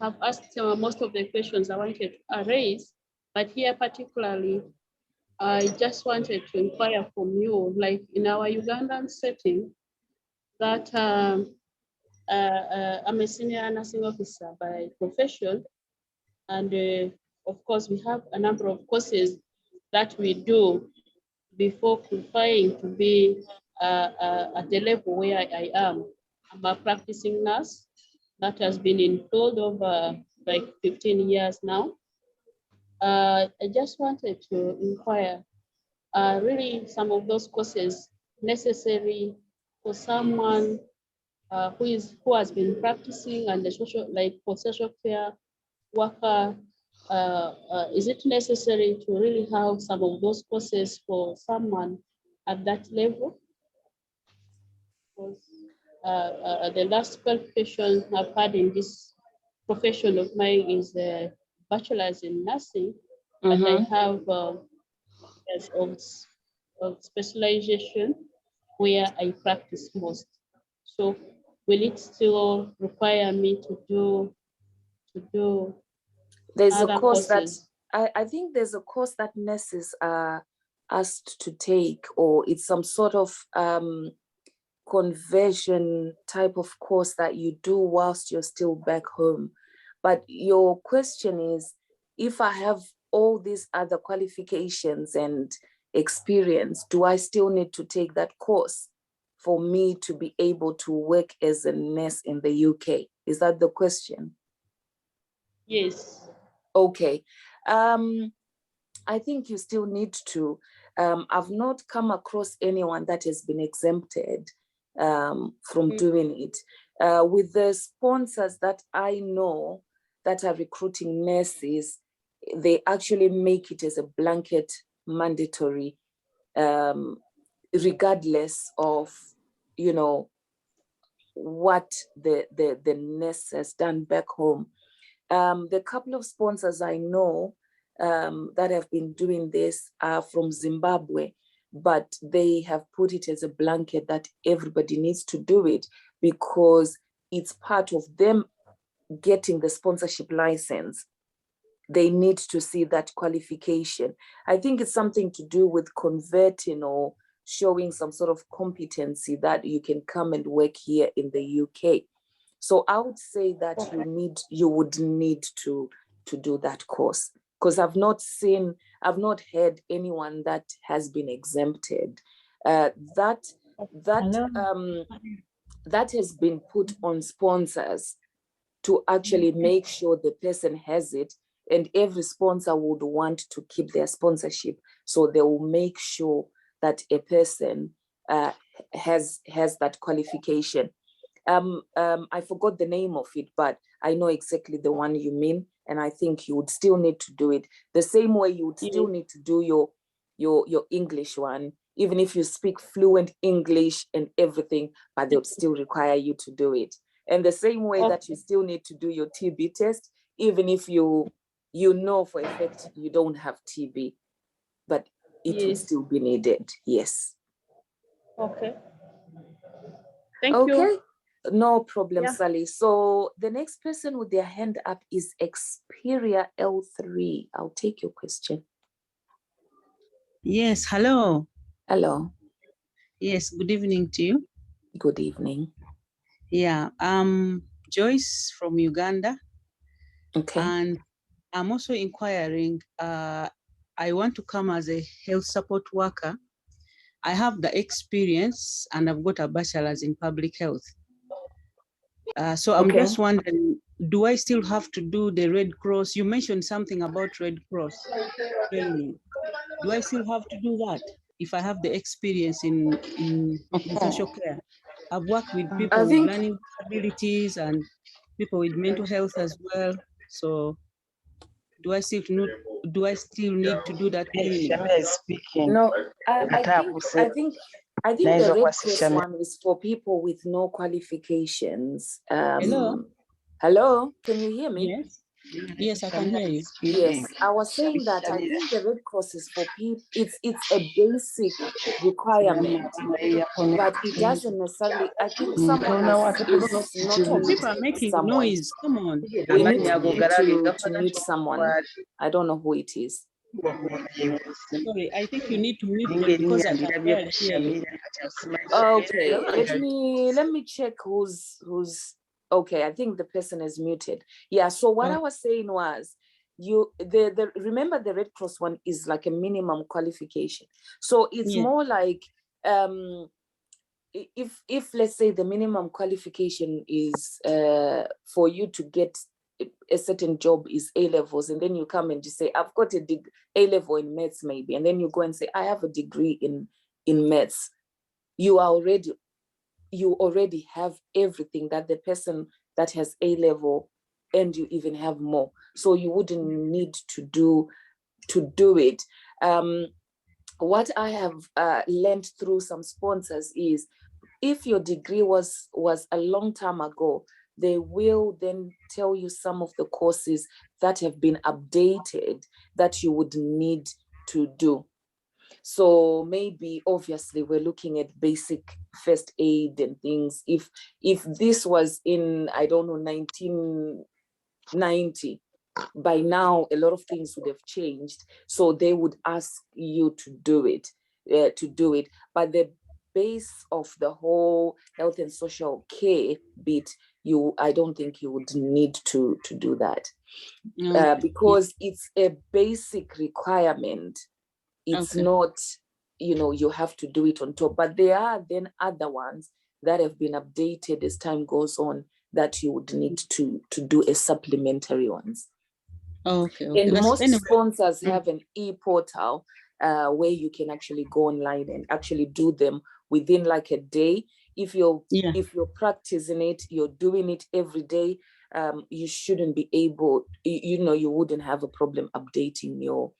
have asked most of the questions I wanted to raise, but here particularly, I just wanted to inquire from you, like in our Ugandan setting, that I'm a senior nursing officer by profession, and of course we have a number of courses that we do before qualifying to be at the level where I am. I'm a practicing nurse that has been in field over like 15 years now. I just wanted to inquire, really some of those courses necessary for someone who has been practicing and the social, like for social care worker, is it necessary to really have some of those courses for someone at that level? Because the last qualification I've had in this profession of mine is a bachelor's in nursing, but I have years of specialization where I practice most. So will it still require me to do
There's
other
a course
courses?
that I think there's a course that nurses are asked to take, or it's some sort of conversion type of course that you do whilst you're still back home. But your question is, if I have all these other qualifications and experience, do I still need to take that course for me to be able to work as a nurse in the UK? Is that the question?
Yes.
Okay. I think you still need to. I've not come across anyone that has been exempted from doing it. With the sponsors that I know that are recruiting nurses, they actually make it as a blanket mandatory, regardless of, you know, what the nurse has done back home. The couple of sponsors I know that have been doing this are from Zimbabwe, but they have put it as a blanket that everybody needs to do it because it's part of them getting the sponsorship license. They need to see that qualification. I think it's something to do with converting or showing some sort of competency that you can come and work here in the UK. So I would say that you would need to do that course, because I've not heard anyone that has been exempted. That has been put on sponsors to actually make sure the person has it, and every sponsor would want to keep their sponsorship, so they will make sure that a person has that qualification. I forgot the name of it, but I know exactly the one you mean, and I think you would still need to do it the same way you would still need to do your English one, even if you speak fluent English and everything, but they would still require you to do it. And the same way that you still need to do your TB test, even if you know for a fact you don't have TB, but it would still be needed. Yes.
Okay. Thank you.
No problem,
Yeah.
Sally. So the next person with their hand up is Xperia L3. I'll take your question.
Yes, hello.
Hello.
Yes, good evening to you.
Good evening.
Yeah, Joyce from Uganda.
Okay.
And I'm also inquiring, I want to come as a health support worker. I have the experience and I've got a bachelor's in public health. So I'm just wondering, do I still have to do the Red Cross? You mentioned something about Red Cross training. Do I still have to do that if I have the experience in social care? I've worked with people with learning disabilities and people with mental health as well. So do I still need to do that training?
No, I think the Red Cross one is for people with no qualifications.
Hello?
Hello, can you hear me?
Yes. Yes, I can hear you.
Yes, I was saying that I think the Red Cross is for people. It's a basic requirement, but it doesn't necessarily. I think someone is not
Oh, people are
muted
making
someone.
noise. Come on.
We need to mute someone. I don't know who it is.
Sorry, I think you need to mute them because I can barely hear you.
Okay, let me check who's okay. I think the person is muted. Yeah, so what I was saying was remember the Red Cross one is like a minimum qualification. So it's more like if let's say the minimum qualification is for you to get a certain job is A-levels, and then you come and you say, I've got A-level in maths maybe, and then you go and say, I have a degree in maths. You already have everything that the person that has A-level, and you even have more. So you wouldn't need to do it. What I have learned through some sponsors is if your degree was a long time ago, they will then tell you some of the courses that have been updated that you would need to do. So maybe obviously we're looking at basic first aid and things. If this was in, I don't know, 1990, by now a lot of things would have changed. So they would ask you to do it. But the base of the whole health and social care bit, I don't think you would need to do that. Because it's a basic requirement. It's not, you have to do it on top, but there are then other ones that have been updated as time goes on that you would need to do as supplementary ones. And most sponsors have an e-portal where you can actually go online and actually do them within like a day. If you're practicing it, you're doing it every day, you shouldn't be able, you wouldn't have a problem updating your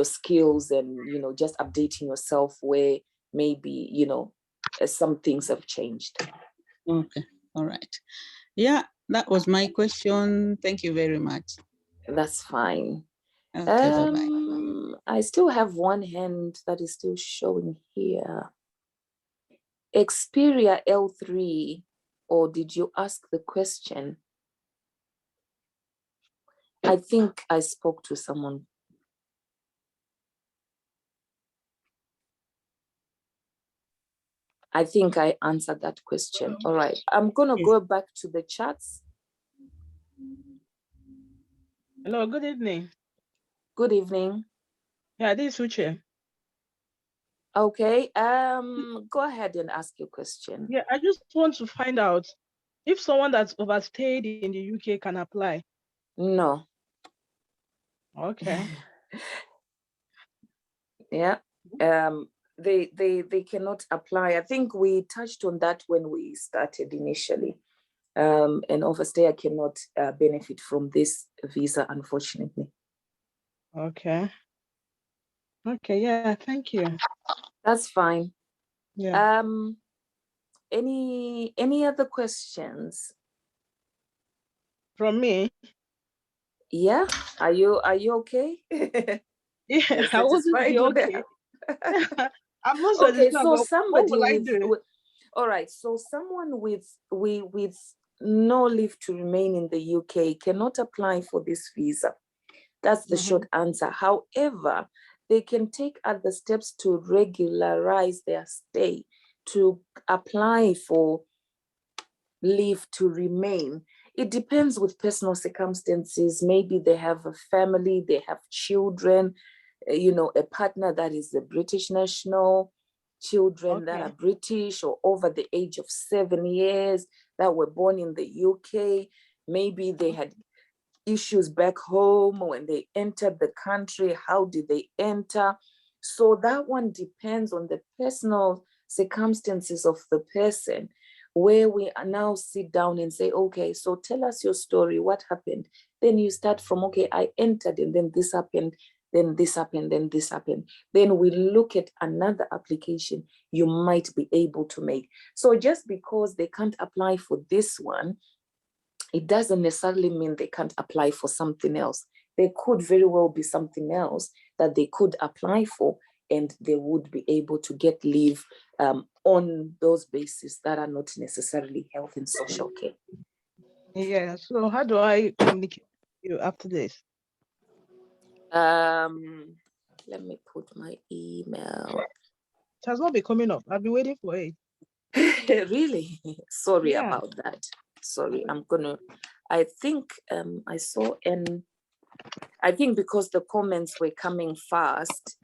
skills and just updating yourself where maybe some things have changed.
Okay, all right. Yeah, that was my question. Thank you very much.
That's fine.
Okay, bye-bye.
I still have one hand that is still showing here. Xperia L3, or did you ask the question? I think I spoke to someone. I think I answered that question. All right, I'm gonna go back to the chats.
Hello, good evening.
Good evening.
Yeah, this is Uche.
Okay, go ahead and ask your question.
Yeah, I just want to find out if someone that's overstayed in the UK can apply.
No.
Okay.
Yeah. They cannot apply. I think we touched on that when we started initially. An overstayer cannot benefit from this visa, unfortunately.
Okay. Okay, yeah, thank you.
That's fine.
Yeah.
Any other questions?
From me?
Yeah. Are you okay?
Yeah, I wasn't be okay. I'm not
okay,
satisfied,
so
but what will I do?
All right, so someone with no leave to remain in the UK cannot apply for this visa. That's the short answer. However, they can take other steps to regularize their stay, to apply for leave to remain. It depends with personal circumstances. Maybe they have a family, they have children, you know, a partner that is a British national, children that are British or over the age of 7 years that were born in the UK. Maybe they had issues back home when they entered the country. How did they enter? So that one depends on the personal circumstances of the person, where we now sit down and say, okay, so tell us your story, what happened? Then you start from, okay, I entered and then this happened, then this happened, then this happened. Then we look at another application you might be able to make. So just because they can't apply for this one, it doesn't necessarily mean they can't apply for something else. There could very well be something else that they could apply for, and they would be able to get leave on those bases that are not necessarily health and social care.
Yeah, so how do I communicate with you after this?
Let me put my email.
It has not been coming up. I've been waiting for it.
Really? Sorry
Yeah.
about that. Sorry, I think I saw I think because the comments were coming fast,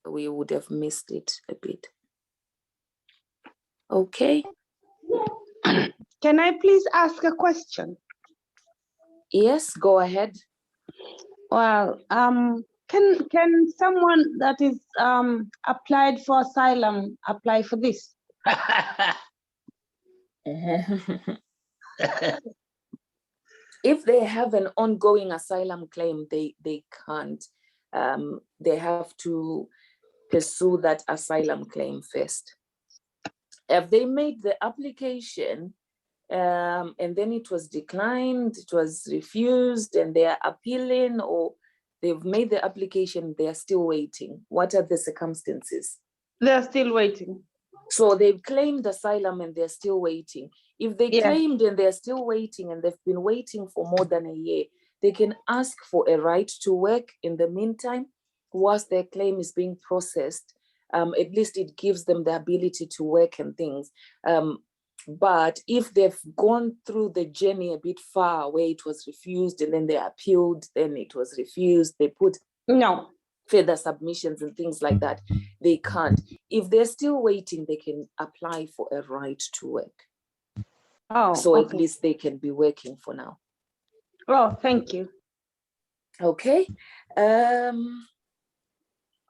we would have missed it a bit. Okay.
Can I please ask a question?
Yes, go ahead.
Well, can someone that is applied for asylum apply for this?
If they have an ongoing asylum claim, they can't. They have to pursue that asylum claim first. If they made the application and then it was declined, it was refused, and they are appealing, or they've made the application, they are still waiting. What are the circumstances?
They're still waiting.
So they've claimed asylum and they're still waiting. If they claimed and they're still waiting and they've been waiting for more than a year, they can ask for a right to work in the meantime whilst their claim is being processed. At least it gives them the ability to work and things. But if they've gone through the journey a bit far where it was refused and then they appealed, then it was refused, they put further submissions and things like that, they can't. If they're still waiting, they can apply for a right to work. So at least they can be working for now.
Oh, thank you.
Okay. All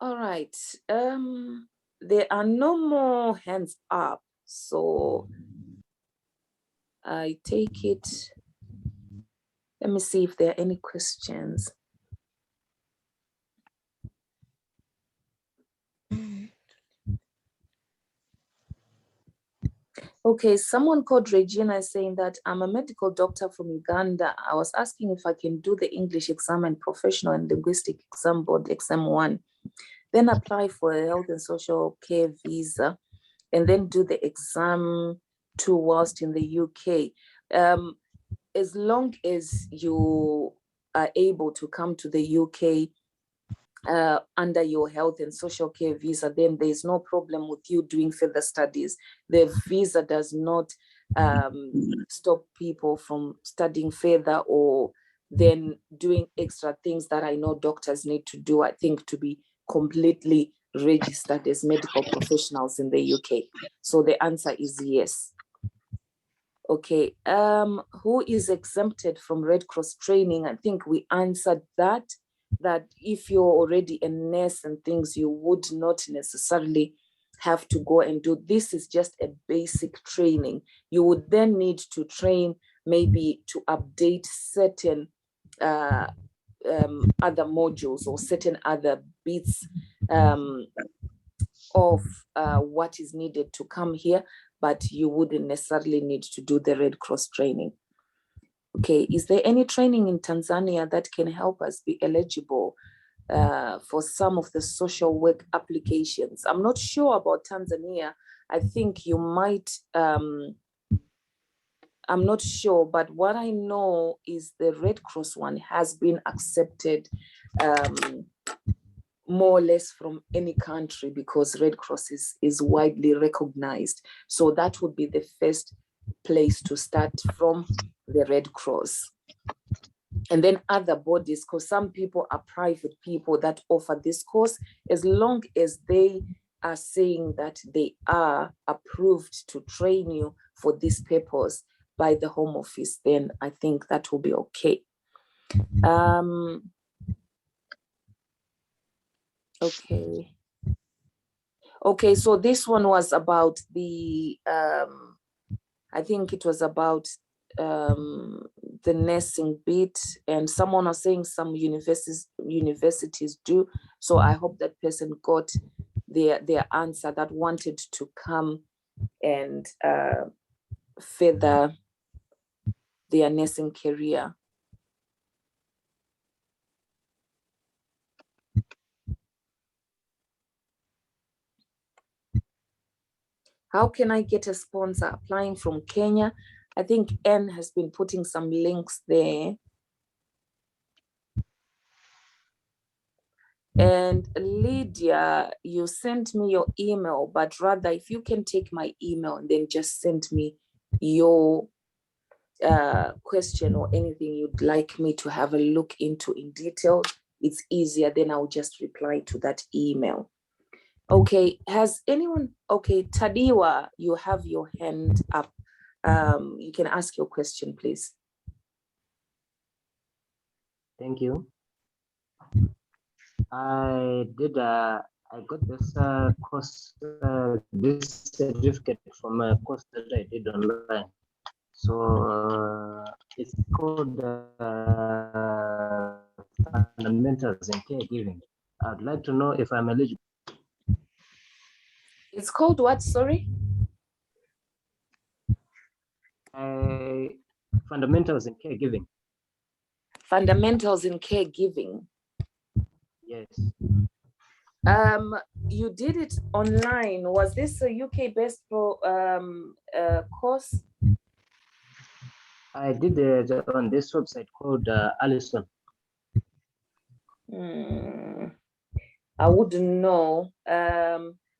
right. There are no more hands up, so I take it. Let me see if there are any questions. Okay, someone called Regina is saying that I'm a medical doctor from Uganda. I was asking if I can do the English exam and professional and linguistic exam board, exam 1, then apply for a health and social care visa, and then do the exam 2 whilst in the UK. As long as you are able to come to the UK under your health and social care visa, then there's no problem with you doing further studies. The visa does not stop people from studying further or then doing extra things that I know doctors need to do, I think, to be completely registered as medical professionals in the UK. So the answer is yes. Okay, who is exempted from Red Cross training? I think we answered that if you're already a nurse and things, you would not necessarily have to go and do. This is just a basic training. You would then need to train maybe to update certain other modules or certain other bits of what is needed to come here, but you wouldn't necessarily need to do the Red Cross training. Okay, is there any training in Tanzania that can help us be eligible for some of the social work applications? I'm not sure about Tanzania. I think you might, I'm not sure, but what I know is the Red Cross one has been accepted more or less from any country, because Red Cross is widely recognized. So that would be the first place to start from, the Red Cross. And then other bodies, because some people are private people that offer this course, as long as they are saying that they are approved to train you for this purpose by the Home Office, then I think that will be okay. Okay, so this one was about the, I think it was about the nursing bit, and someone was saying some universities do. So I hope that person got their answer, that wanted to come and further their nursing career. How can I get a sponsor applying from Kenya? I think Anne has been putting some links there. And Lydia, you sent me your email, but rather if you can take my email and then just send me your question or anything you'd like me to have a look into in detail, it's easier, then I'll just reply to that email. Okay, has anyone, okay, Tadiwa, you have your hand up. You can ask your question, please.
Thank you. I got this course, this certificate from a course that I did online. So it's called Fundamentals in Caregiving. I'd like to know if I'm eligible.
It's called what, sorry?
Fundamentals in Caregiving.
Fundamentals in Caregiving.
Yes.
You did it online. Was this a UK-based course?
I did it on this website called Allison.
I wouldn't know.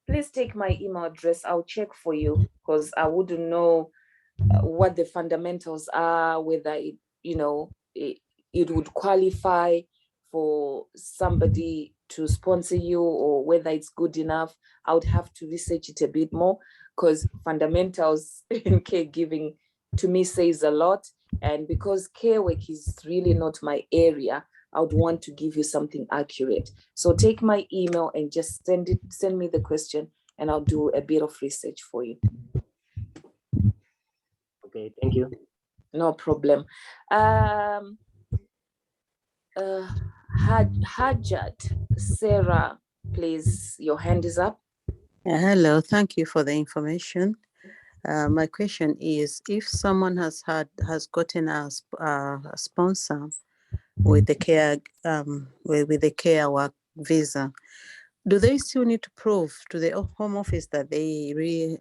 Please take my email address. I'll check for you, because I wouldn't know what the fundamentals are, whether it, you know, it would qualify for somebody to sponsor you, or whether it's good enough. I would have to research it a bit more, because fundamentals in caregiving to me says a lot. And because care work is really not my area, I would want to give you something accurate. So take my email and just send me the question, and I'll do a bit of research for you.
Okay, thank you.
No problem. Hajat, Sarah, please, your hand is up.
Hello, thank you for the information. My question is, if someone has gotten a sponsor with the care with the care work visa, do they still need to prove to the Home Office that they really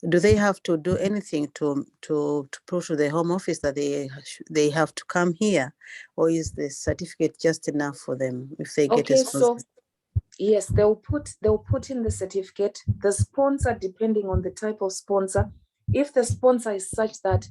do they have to do anything to prove to the Home Office that they have to come here, or is the certificate just enough for them if they get a sponsor?
So yes, they'll put in the certificate. The sponsor, depending on the type of sponsor, if the sponsor is such that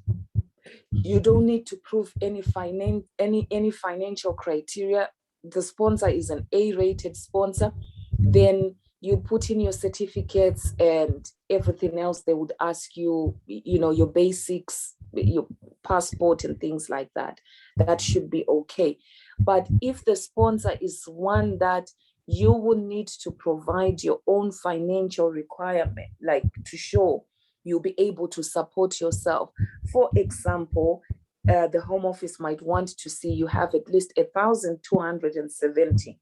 you don't need to prove any financial criteria, the sponsor is an A-rated sponsor, then you put in your certificates and everything else. They would ask you, you know, your basics, your passport and things like that. That should be okay. But if the sponsor is one that you will need to provide your own financial requirement, like to show you'll be able to support yourself. For example, the Home Office might want to see you have at least 1,270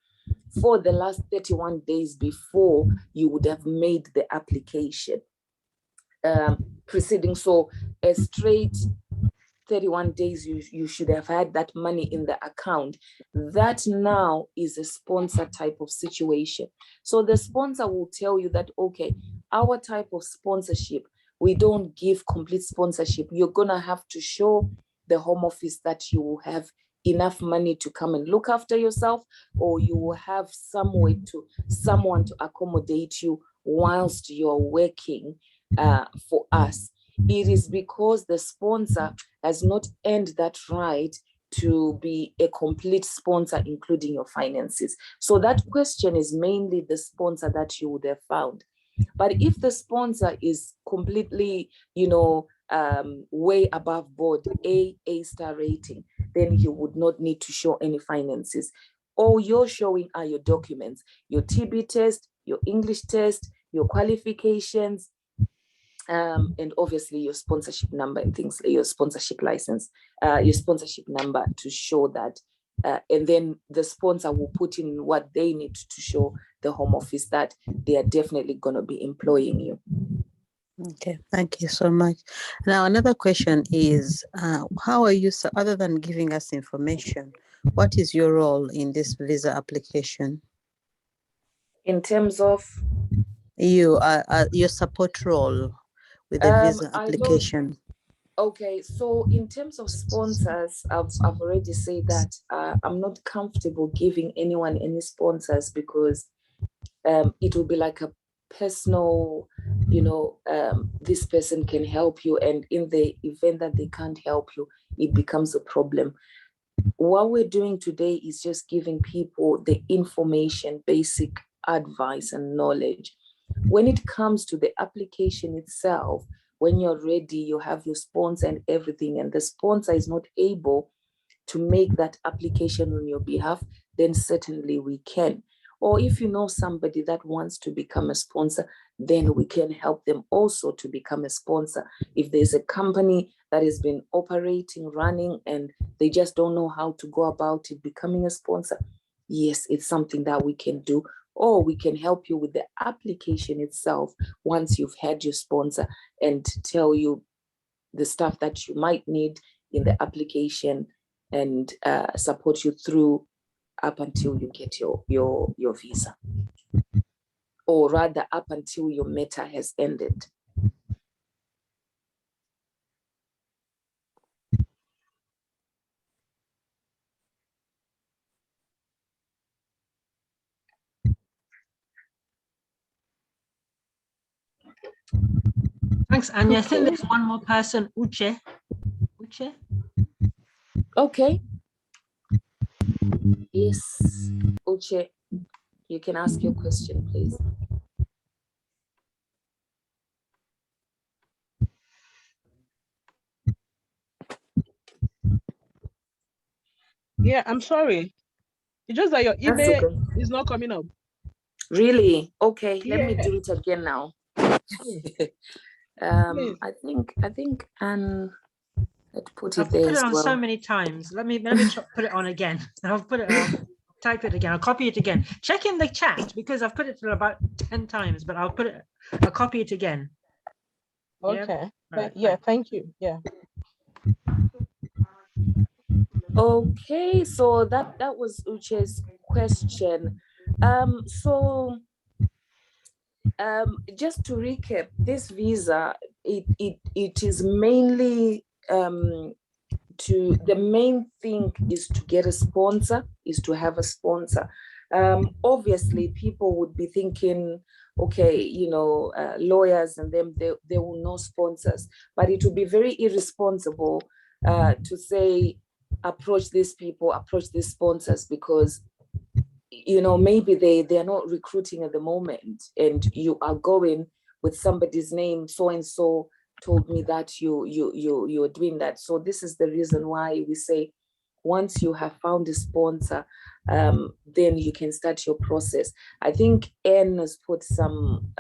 for the last 31 days before you would have made the application. Preceding, so a straight 31 days, you should have had that money in the account. That now is a sponsor type of situation. So the sponsor will tell you that, okay, our type of sponsorship, we don't give complete sponsorship. You're gonna have to show the Home Office that you will have enough money to come and look after yourself, or you will have someone to accommodate you whilst you're working for us. It is because the sponsor has not earned that right to be a complete sponsor, including your finances. So that question is mainly the sponsor that you would have found. But if the sponsor is completely, way above board, A-star rating, then you would not need to show any finances. All you're showing are your documents, your TB test, your English test, your qualifications, and obviously your sponsorship number and things, your sponsorship license, your sponsorship number to show that. And then the sponsor will put in what they need to show the Home Office that they are definitely going to be employing you.
Okay, thank you so much. Now, another question is, how are you, other than giving us information, what is your role in this visa application?
In terms of?
Your support role with the visa application.
Okay, so in terms of sponsors, I've already said that I'm not comfortable giving anyone any sponsors because it will be like a personal, this person can help you, and in the event that they can't help you, it becomes a problem. What we're doing today is just giving people the information, basic advice and knowledge. When it comes to the application itself, when you're ready, you have your sponsor and everything, and the sponsor is not able to make that application on your behalf, then certainly we can. Or if you know somebody that wants to become a sponsor, then we can help them also to become a sponsor. If there's a company that has been operating, running, and they just don't know how to go about it, becoming a sponsor, yes, it's something that we can do. Or we can help you with the application itself once you've had your sponsor and tell you the stuff that you might need in the application and support you through up until you get your visa, or rather up until your META has ended.
Thanks, Anya. I think there's one more person, Uche. Uche?
Okay. Yes, Uche, you can ask your question, please.
Yeah, I'm sorry. It's just that your email is not coming up.
Really? Okay, let me
Yeah.
do it again now. I think let's put it
I've
there
put it
as
on
well.
so many times. Let me put it on again. I'll type it again. I'll copy it again. Check in the chat because I've put it through about 10 times, but I'll copy it again.
Okay.
Yeah,
thank you. Yeah.
Okay, so that was Uche's question. Just to recap, this visa, it is mainly the main thing is to get a sponsor, is to have a sponsor. Obviously, people would be thinking, okay, lawyers and them, they will know sponsors, but it would be very irresponsible to say, approach these people, approach these sponsors, because maybe they are not recruiting at the moment, and you are going with somebody's name, so and so told me that you're doing that. So this is the reason why we say, once you have found a sponsor, then you can start your process. I think Anne has put some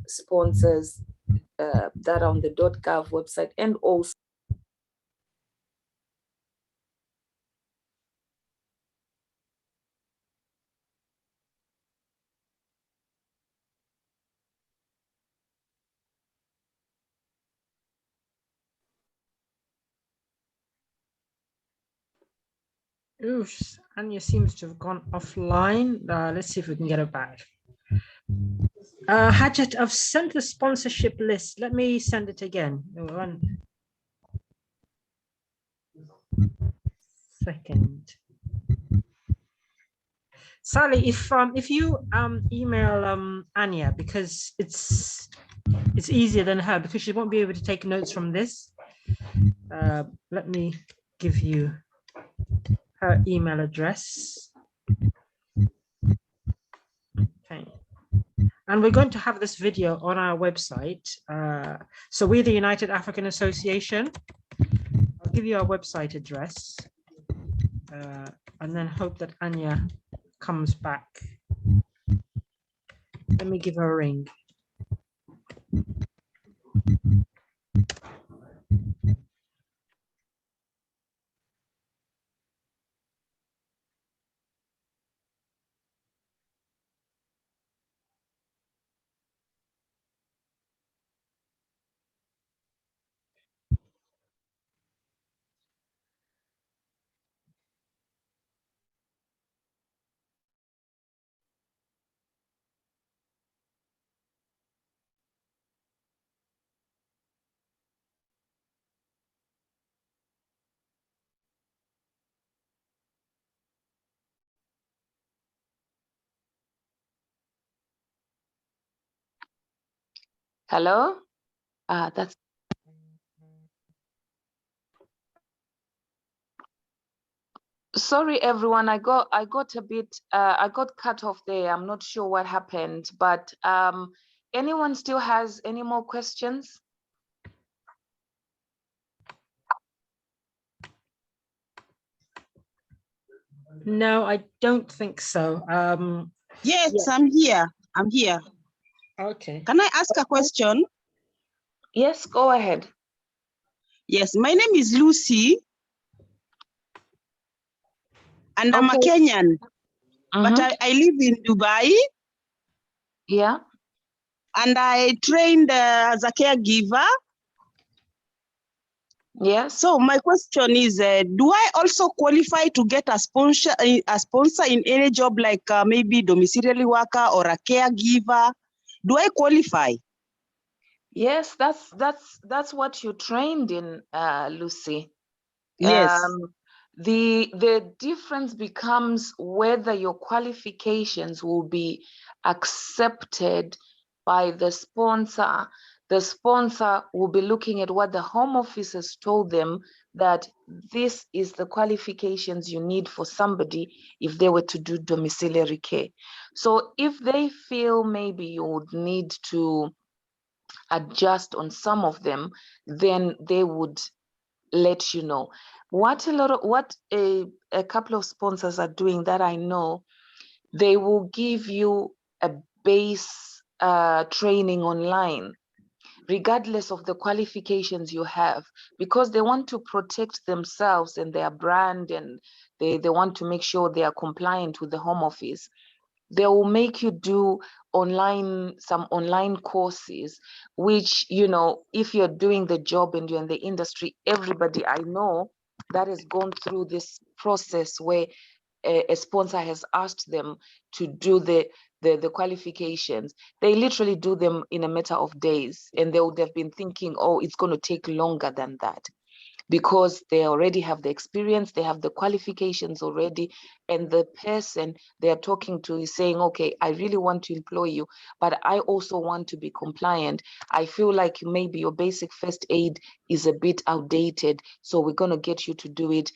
sponsors that are on the .gov website, and also
Oof, Anya seems to have gone offline. Let's see if we can get her back. Hajat, I've sent the sponsorship list. Let me send it again. 1 second. Sally, if you email Anya, because it's easier than her, because she won't be able to take notes from this. Let me give you her email address. Okay. And we're going to have this video on our website. So we're the United African Association. I'll give you our website address and then hope that Anya comes back. Let me give her a ring.
Hello? That's sorry everyone, I got a bit I got cut off there. I'm not sure what happened, but anyone still has any more questions?
No, I don't think so.
Yes,
yeah.
I'm here. I'm here.
Okay.
Can I ask a question?
Yes, go ahead.
Yes, my name is Lucy. And I'm a Kenyan, but I live in Dubai.
Yeah.
And I trained as a caregiver.
Yes.
So my question is, do I also qualify to get a sponsor in any job, like maybe domiciliary worker or a caregiver? Do I qualify?
Yes, that's what you trained in, Lucy.
Yes.
The difference becomes whether your qualifications will be accepted by the sponsor. The sponsor will be looking at what the Home Office has told them, that this is the qualifications you need for somebody if they were to do domiciliary care. So if they feel maybe you would need to adjust on some of them, then they would let you know. What a couple of sponsors are doing that I know, they will give you a base training online, regardless of the qualifications you have, because they want to protect themselves and their brand, and they want to make sure they are compliant with the Home Office. They will make you do some online courses, which, you know, if you're doing the job and you're in the industry, everybody I know that has gone through this process where a sponsor has asked them to do the qualifications, they literally do them in a matter of days, and they would have been thinking, oh, it's going to take longer than that, because they already have the experience, they have the qualifications already, and the person they are talking to is saying, okay, I really want to employ you, but I also want to be compliant. I feel like maybe your basic first aid is a bit outdated, so we're going to get you to do it.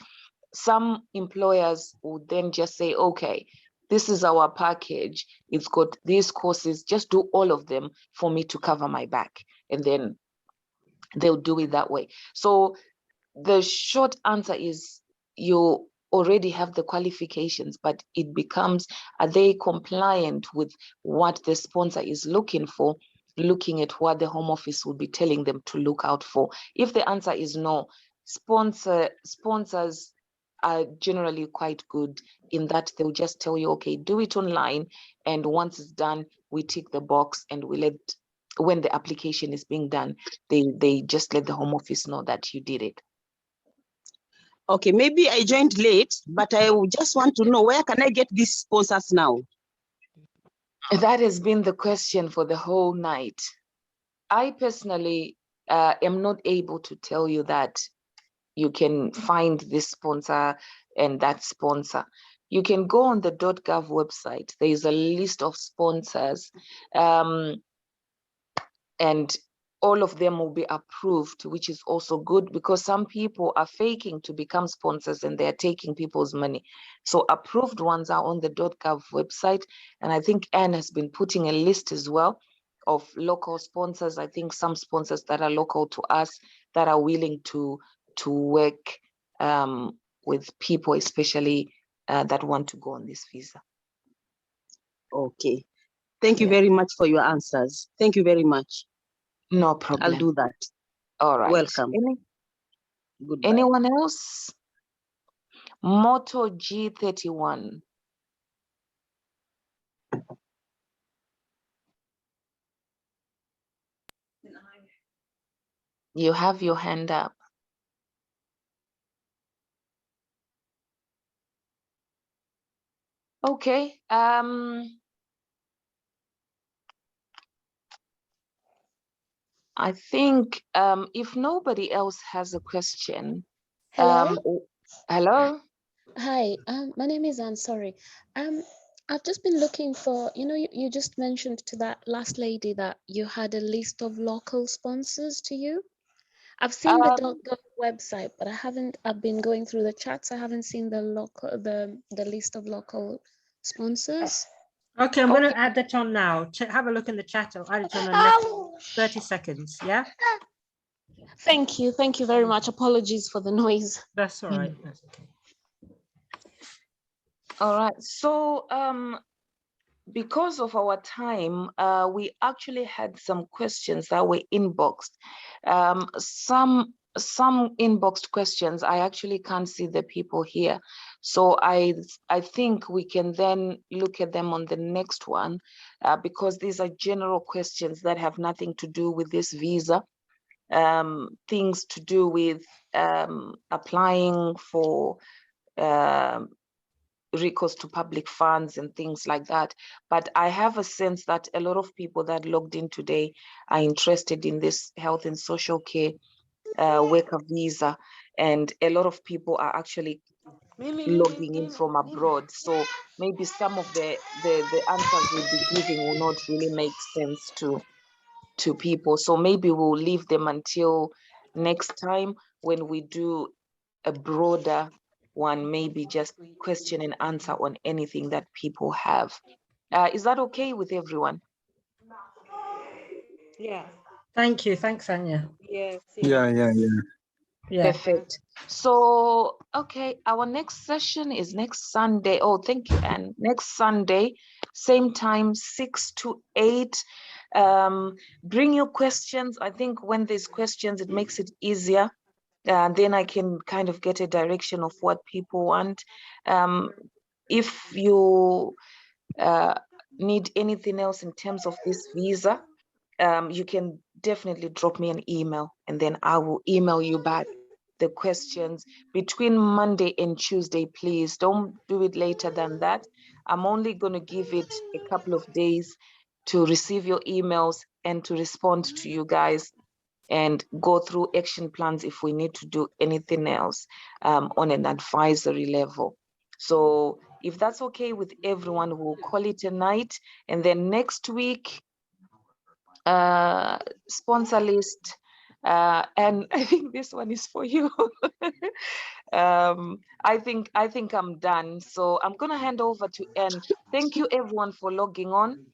Some employers would then just say, okay, this is our package, it's got these courses, just do all of them for me to cover my back, and then they'll do it that way. So the short answer is you already have the qualifications, but it becomes, are they compliant with what the sponsor is looking for, looking at what the Home Office will be telling them to look out for. If the answer is no, sponsors are generally quite good in that they'll just tell you, okay, do it online, and once it's done, we tick the box, and we let, when the application is being done, they just let the Home Office know that you did it.
Okay, maybe I joined late, but I just want to know, where can I get these sponsors now?
That has been the question for the whole night. I personally am not able to tell you that you can find this sponsor and that sponsor. You can go on the .gov website. There is a list of sponsors, and all of them will be approved, which is also good because some people are faking to become sponsors and they're taking people's money. So approved ones are on the .gov website. And I think Anne has been putting a list as well of local sponsors. I think some sponsors that are local to us that are willing to work with people, especially that want to go on this visa.
Okay. Thank you very much for your answers. Thank you very much.
No problem.
I'll do that.
All right.
Welcome. Goodbye.
Anyone else? Moto G31. You have your hand up. Okay. I think if nobody else has a question.
Hello?
Hello?
Hi, my name is Anne, sorry. I've just been looking for, you just mentioned to that last lady that you had a list of local sponsors to you. I've seen the .gov website, but I've been going through the chats. I haven't seen the list of local sponsors.
Okay, I'm going to add that on now. Have a look in the chat. I'll add it on the next 30 seconds, yeah?
Thank you very much. Apologies for the noise.
That's all right. That's okay.
All right. So because of our time, we actually had some questions that were inboxed. Some inboxed questions, I actually can't see the people here. So I think we can then look at them on the next one because these are general questions that have nothing to do with this visa. Things to do with applying for recourse to public funds and things like that. But I have a sense that a lot of people that logged in today are interested in this health and social care worker visa, and a lot of people are actually logging in from abroad. So maybe some of the answers we'll be giving will not really make sense to people. So maybe we'll leave them until next time when we do a broader one, maybe just question and answer on anything that people have. Is that okay with everyone?
Yeah.
Thank you. Thanks, Anya.
Yes.
Yeah.
Perfect. So, okay, our next session is next Sunday. Oh, thank you, Anne. Next Sunday, same time, 6 to 8. Bring your questions. I think when there's questions, it makes it easier. Then I can kind of get a direction of what people want. If you need anything else in terms of this visa, you can definitely drop me an email and then I will email you back the questions between Monday and Tuesday. Please don't do it later than that. I'm only going to give it a couple of days to receive your emails and to respond to you guys and go through action plans if we need to do anything else on an advisory level. So if that's okay with everyone, we'll call it a night. And then next week, sponsor list. And I think this one is for you. I think I'm done. So I'm going to hand over to Anne. Thank you everyone for logging on.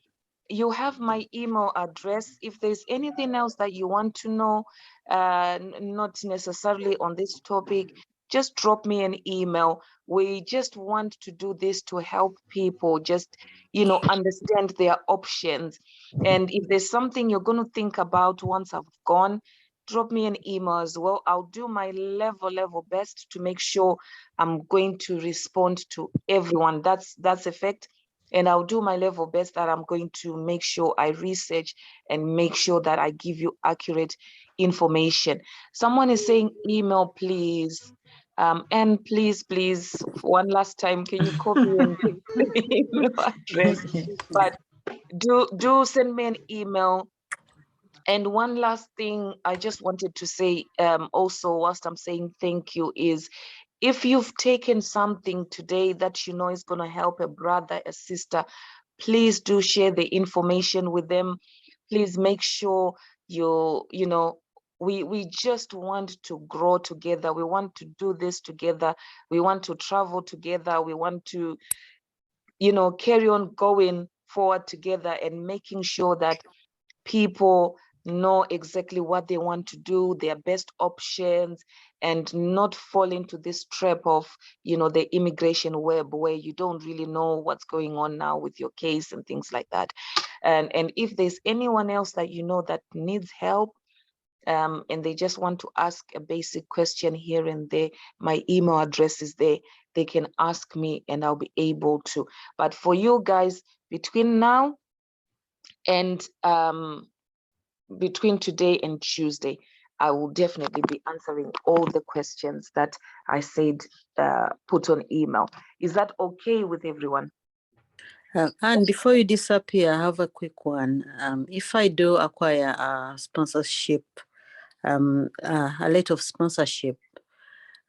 You have my email address. If there's anything else that you want to know, not necessarily on this topic, just drop me an email. We just want to do this to help people just, understand their options. And if there's something you're going to think about once I've gone, drop me an email as well. I'll do my level best to make sure I'm going to respond to everyone. That's a fact. And I'll do my level best that I'm going to make sure I research and make sure that I give you accurate information. Someone is saying email, please. And please, one last time, can you copy and paste the email address? But do send me an email. And one last thing I just wanted to say also, whilst I'm saying thank you, is if you've taken something today that you know is going to help a brother, a sister, please do share the information with them. Please make sure we just want to grow together. We want to do this together. We want to travel together. We want to, carry on going forward together and making sure that people know exactly what they want to do, their best options, and not fall into this trap of, the immigration web where you don't really know what's going on now with your case and things like that. And if there's anyone else that you know that needs help, and they just want to ask a basic question here and there, my email address is there. They can ask me and I'll be able to. But for you guys, between now and between today and Tuesday, I will definitely be answering all the questions that I said put on email. Is that okay with everyone?
And before you disappear, I have a quick one. If I do acquire a sponsorship, a letter of sponsorship,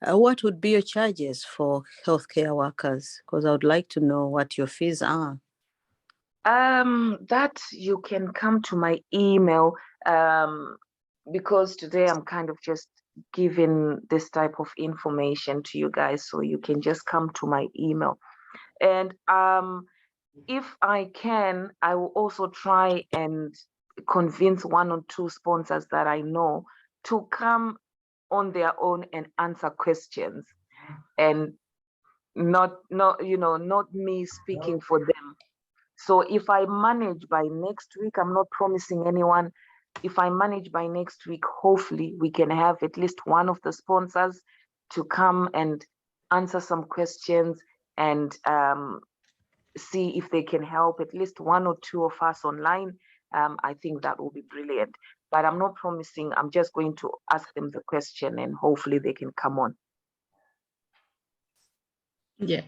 what would be your charges for healthcare workers? Because I would like to know what your fees are.
That you can come to my email, because today I'm kind of just giving this type of information to you guys, so you can just come to my email. And if I can, I will also try and convince 1 or 2 sponsors that I know to come on their own and answer questions, and not me speaking for them. So if I manage by next week, I'm not promising anyone, if I manage by next week, hopefully we can have at least one of the sponsors to come and answer some questions and see if they can help at least 1 or 2 of us online. I think that will be brilliant. But I'm not promising, I'm just going to ask them the question and hopefully they can come on.
Yeah.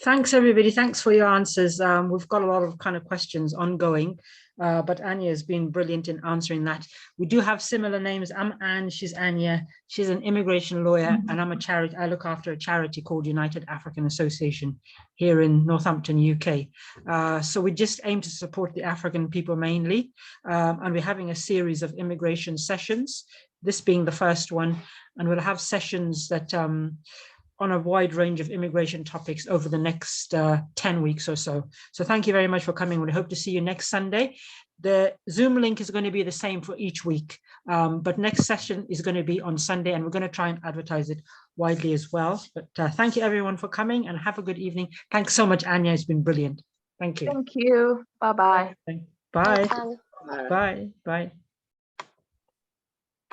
Thanks, everybody. Thanks for your answers. We've got a lot of kind of questions ongoing, but Anya has been brilliant in answering that. We do have similar names. I'm Anne, she's Anya. She's an immigration lawyer, and I'm a charity. I look after a charity called United African Association here in Northampton, UK. So we just aim to support the African people mainly, and we're having a series of immigration sessions, this being the first one, and we'll have sessions that on a wide range of immigration topics over the next 10 weeks or so. So thank you very much for coming. We hope to see you next Sunday. The Zoom link is going to be the same for each week, but next session is going to be on Sunday, and we're going to try and advertise it widely as well. But thank you everyone for coming, and have a good evening. Thanks so much, Anya. It's been brilliant. Thank you.
Thank you. Bye-bye.
Bye. Bye. Bye. Bye.